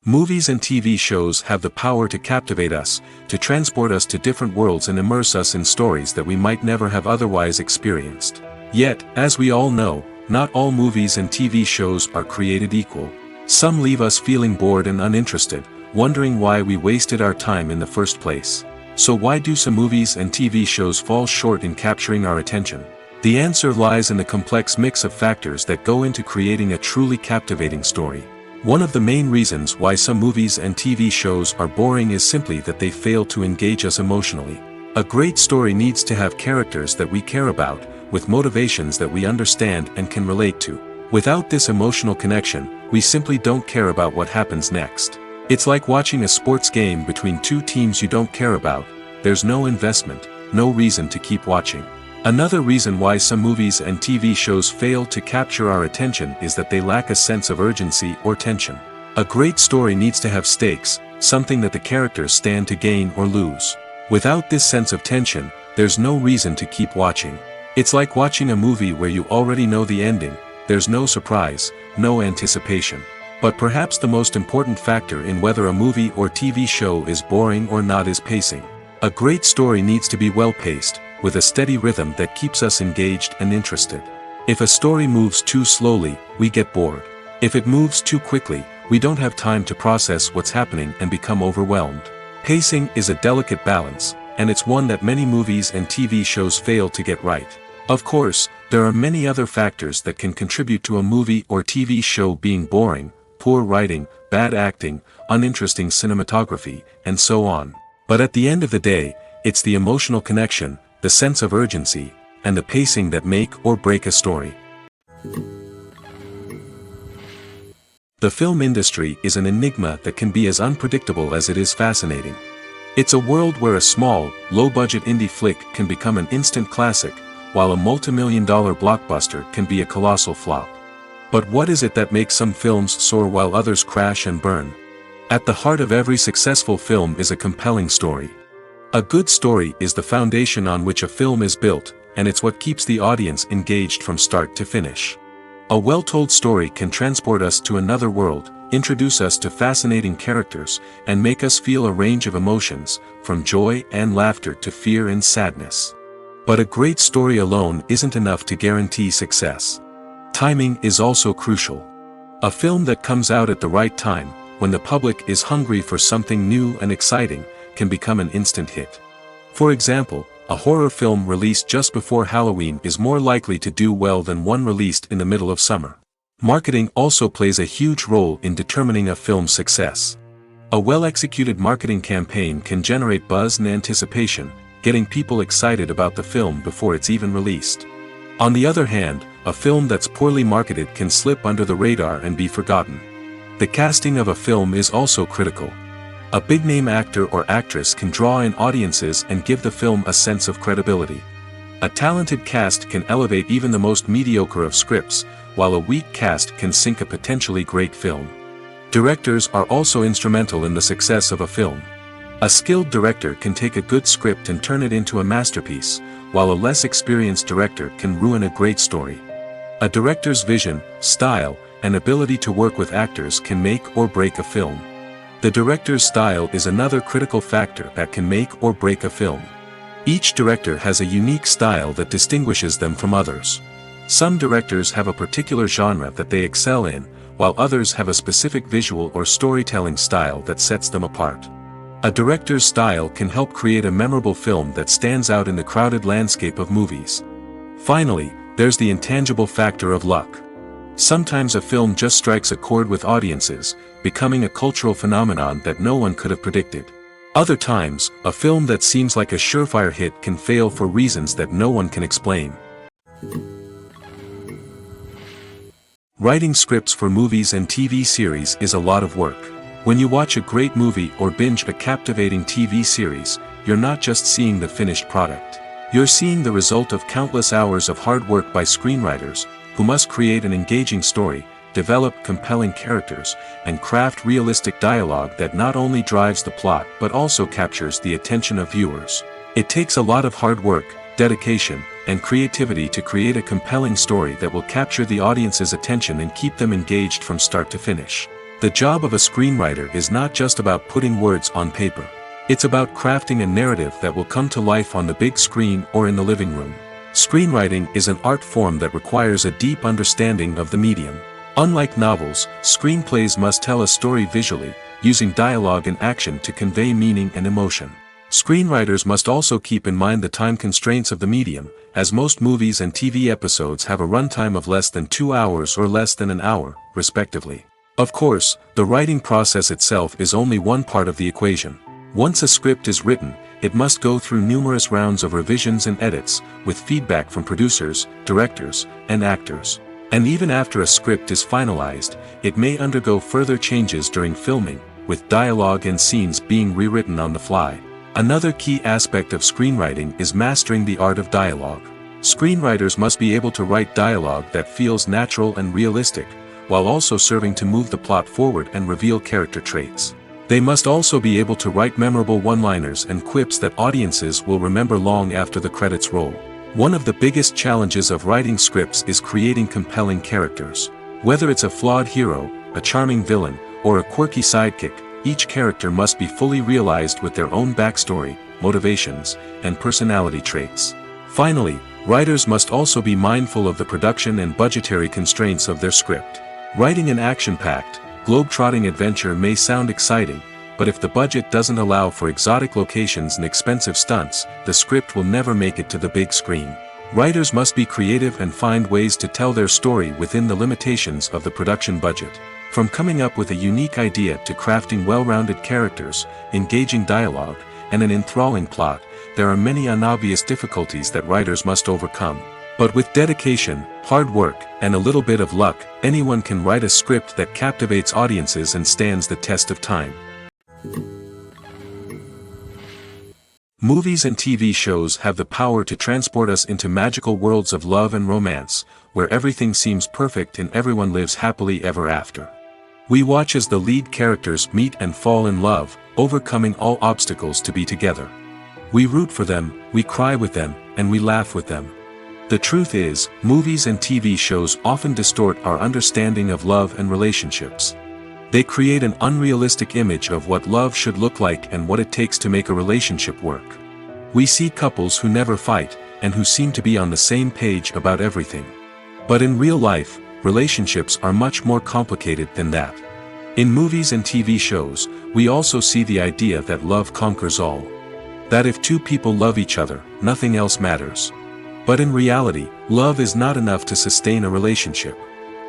Movies and TV shows have the power to captivate us, to transport us to different worlds and immerse us in stories that we might never have otherwise experienced. Yet, as we all know, not all movies and TV shows are created equal. Some leave us feeling bored and uninterested, wondering why we wasted our time in the first place. So why do some movies and TV shows fall short in capturing our attention? The answer lies in the complex mix of factors that go into creating a truly captivating story. One of the main reasons why some movies and TV shows are boring is simply that they fail to engage us emotionally. A great story needs to have characters that we care about, with motivations that we understand and can relate to. Without this emotional connection, we simply don't care about what happens next. It's like watching a sports game between two teams you don't care about. There's no investment, no reason to keep watching. Another reason why some movies and TV shows fail to capture our attention is that they lack a sense of urgency or tension. A great story needs to have stakes, something that the characters stand to gain or lose. Without this sense of tension, there's no reason to keep watching. It's like watching a movie where you already know the ending, there's no surprise, no anticipation. But perhaps the most important factor in whether a movie or TV show is boring or not is pacing. A great story needs to be well-paced, with a steady rhythm that keeps us engaged and interested. If a story moves too slowly, we get bored. If it moves too quickly, we don't have time to process what's happening and become overwhelmed. Pacing is a delicate balance, and it's one that many movies and TV shows fail to get right. Of course, there are many other factors that can contribute to a movie or TV show being boring: poor writing, bad acting, uninteresting cinematography, and so on. But at the end of the day, it's the emotional connection, the sense of urgency, and the pacing that make or break a story. The film industry is an enigma that can be as unpredictable as it is fascinating. It's a world where a small, low-budget indie flick can become an instant classic, while a multi-million-dollar blockbuster can be a colossal flop. But what is it that makes some films soar while others crash and burn? At the heart of every successful film is a compelling story. A good story is the foundation on which a film is built, and it's what keeps the audience engaged from start to finish. A well-told story can transport us to another world, introduce us to fascinating characters, and make us feel a range of emotions, from joy and laughter to fear and sadness. But a great story alone isn't enough to guarantee success. Timing is also crucial. A film that comes out at the right time, when the public is hungry for something new and exciting, can become an instant hit. For example, a horror film released just before Halloween is more likely to do well than one released in the middle of summer. Marketing also plays a huge role in determining a film's success. A well-executed marketing campaign can generate buzz and anticipation, getting people excited about the film before it's even released. On the other hand, a film that's poorly marketed can slip under the radar and be forgotten. The casting of a film is also critical. A big-name actor or actress can draw in audiences and give the film a sense of credibility. A talented cast can elevate even the most mediocre of scripts, while a weak cast can sink a potentially great film. Directors are also instrumental in the success of a film. A skilled director can take a good script and turn it into a masterpiece, while a less experienced director can ruin a great story. A director's vision, style, and ability to work with actors can make or break a film. The director's style is another critical factor that can make or break a film. Each director has a unique style that distinguishes them from others. Some directors have a particular genre that they excel in, while others have a specific visual or storytelling style that sets them apart. A director's style can help create a memorable film that stands out in the crowded landscape of movies. Finally, there's the intangible factor of luck. Sometimes a film just strikes a chord with audiences, becoming a cultural phenomenon that no one could have predicted. Other times, a film that seems like a surefire hit can fail for reasons that no one can explain. Writing scripts for movies and TV series is a lot of work. When you watch a great movie or binge a captivating TV series, you're not just seeing the finished product. You're seeing the result of countless hours of hard work by screenwriters, who must create an engaging story, develop compelling characters, and craft realistic dialogue that not only drives the plot but also captures the attention of viewers. It takes a lot of hard work, dedication, and creativity to create a compelling story that will capture the audience's attention and keep them engaged from start to finish. The job of a screenwriter is not just about putting words on paper. It's about crafting a narrative that will come to life on the big screen or in the living room. Screenwriting is an art form that requires a deep understanding of the medium. Unlike novels, screenplays must tell a story visually, using dialogue and action to convey meaning and emotion. Screenwriters must also keep in mind the time constraints of the medium, as most movies and TV episodes have a runtime of less than 2 hours or less than an hour, respectively. Of course, the writing process itself is only one part of the equation. Once a script is written, it must go through numerous rounds of revisions and edits, with feedback from producers, directors, and actors. And even after a script is finalized, it may undergo further changes during filming, with dialogue and scenes being rewritten on the fly. Another key aspect of screenwriting is mastering the art of dialogue. Screenwriters must be able to write dialogue that feels natural and realistic, while also serving to move the plot forward and reveal character traits. They must also be able to write memorable one-liners and quips that audiences will remember long after the credits roll. One of the biggest challenges of writing scripts is creating compelling characters. Whether it's a flawed hero, a charming villain, or a quirky sidekick, each character must be fully realized with their own backstory, motivations, and personality traits. Finally, writers must also be mindful of the production and budgetary constraints of their script. Writing an action-packed, globe-trotting adventure may sound exciting, but if the budget doesn't allow for exotic locations and expensive stunts, the script will never make it to the big screen. Writers must be creative and find ways to tell their story within the limitations of the production budget. From coming up with a unique idea to crafting well-rounded characters, engaging dialogue, and an enthralling plot, there are many unobvious difficulties that writers must overcome. But with dedication, hard work, and a little bit of luck, anyone can write a script that captivates audiences and stands the test of time. Movies and TV shows have the power to transport us into magical worlds of love and romance, where everything seems perfect and everyone lives happily ever after. We watch as the lead characters meet and fall in love, overcoming all obstacles to be together. We root for them, we cry with them, and we laugh with them. The truth is, movies and TV shows often distort our understanding of love and relationships. They create an unrealistic image of what love should look like and what it takes to make a relationship work. We see couples who never fight, and who seem to be on the same page about everything. But in real life, relationships are much more complicated than that. In movies and TV shows, we also see the idea that love conquers all. That if two people love each other, nothing else matters. But in reality, love is not enough to sustain a relationship.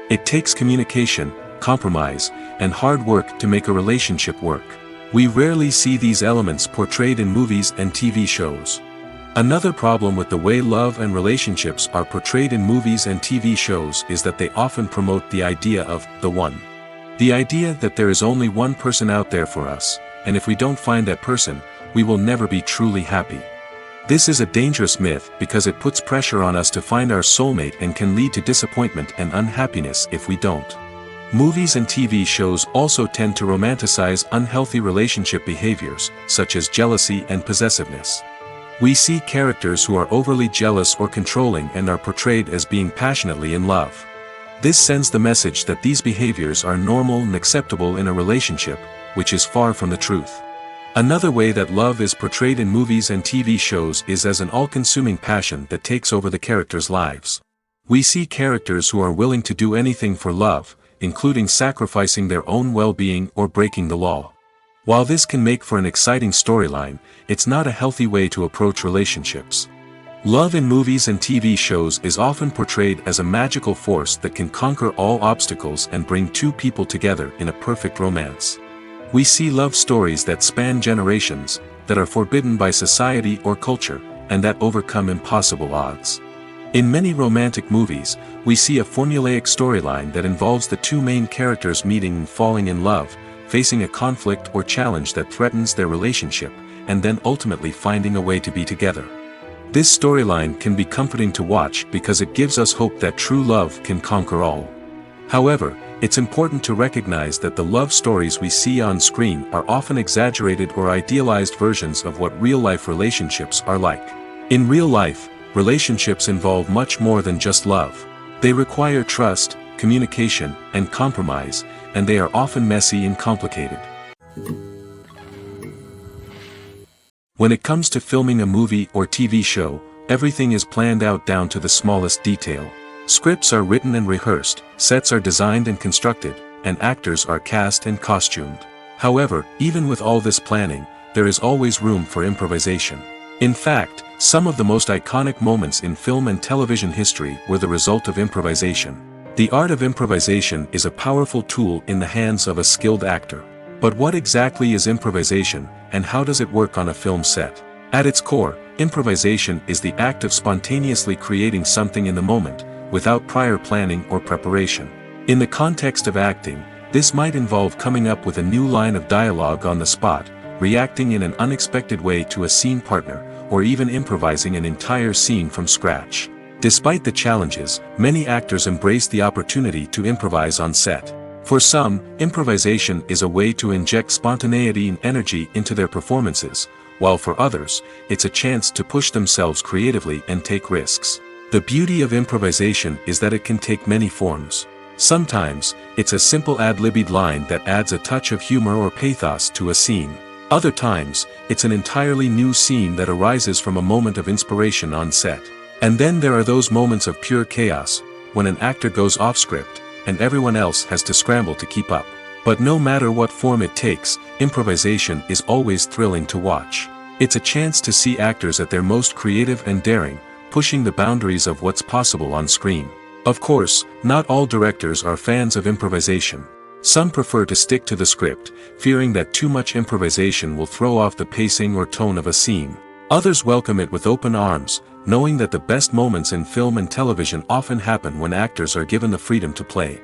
It takes communication, compromise, and hard work to make a relationship work. We rarely see these elements portrayed in movies and TV shows. Another problem with the way love and relationships are portrayed in movies and TV shows is that they often promote the idea of the one. The idea that there is only one person out there for us, and if we don't find that person, we will never be truly happy. This is a dangerous myth because it puts pressure on us to find our soulmate and can lead to disappointment and unhappiness if we don't. Movies and TV shows also tend to romanticize unhealthy relationship behaviors, such as jealousy and possessiveness. We see characters who are overly jealous or controlling and are portrayed as being passionately in love. This sends the message that these behaviors are normal and acceptable in a relationship, which is far from the truth. Another way that love is portrayed in movies and TV shows is as an all-consuming passion that takes over the characters' lives. We see characters who are willing to do anything for love, including sacrificing their own well-being or breaking the law. While this can make for an exciting storyline, it's not a healthy way to approach relationships. Love in movies and TV shows is often portrayed as a magical force that can conquer all obstacles and bring two people together in a perfect romance. We see love stories that span generations, that are forbidden by society or culture, and that overcome impossible odds. In many romantic movies, we see a formulaic storyline that involves the two main characters meeting and falling in love, facing a conflict or challenge that threatens their relationship, and then ultimately finding a way to be together. This storyline can be comforting to watch because it gives us hope that true love can conquer all. However, it's important to recognize that the love stories we see on screen are often exaggerated or idealized versions of what real-life relationships are like. In real life, relationships involve much more than just love. They require trust, communication, and compromise, and they are often messy and complicated. When it comes to filming a movie or TV show, everything is planned out down to the smallest detail. Scripts are written and rehearsed, sets are designed and constructed, and actors are cast and costumed. However, even with all this planning, there is always room for improvisation. In fact, some of the most iconic moments in film and television history were the result of improvisation. The art of improvisation is a powerful tool in the hands of a skilled actor. But what exactly is improvisation, and how does it work on a film set? At its core, improvisation is the act of spontaneously creating something in the moment, without prior planning or preparation. In the context of acting, this might involve coming up with a new line of dialogue on the spot, reacting in an unexpected way to a scene partner, or even improvising an entire scene from scratch. Despite the challenges, many actors embrace the opportunity to improvise on set. For some, improvisation is a way to inject spontaneity and energy into their performances, while for others, it's a chance to push themselves creatively and take risks. The beauty of improvisation is that it can take many forms. Sometimes, it's a simple ad-libbed line that adds a touch of humor or pathos to a scene. Other times, it's an entirely new scene that arises from a moment of inspiration on set. And then there are those moments of pure chaos, when an actor goes off script, and everyone else has to scramble to keep up. But no matter what form it takes, improvisation is always thrilling to watch. It's a chance to see actors at their most creative and daring, pushing the boundaries of what's possible on screen. Of course, not all directors are fans of improvisation. Some prefer to stick to the script, fearing that too much improvisation will throw off the pacing or tone of a scene. Others welcome it with open arms, knowing that the best moments in film and television often happen when actors are given the freedom to play.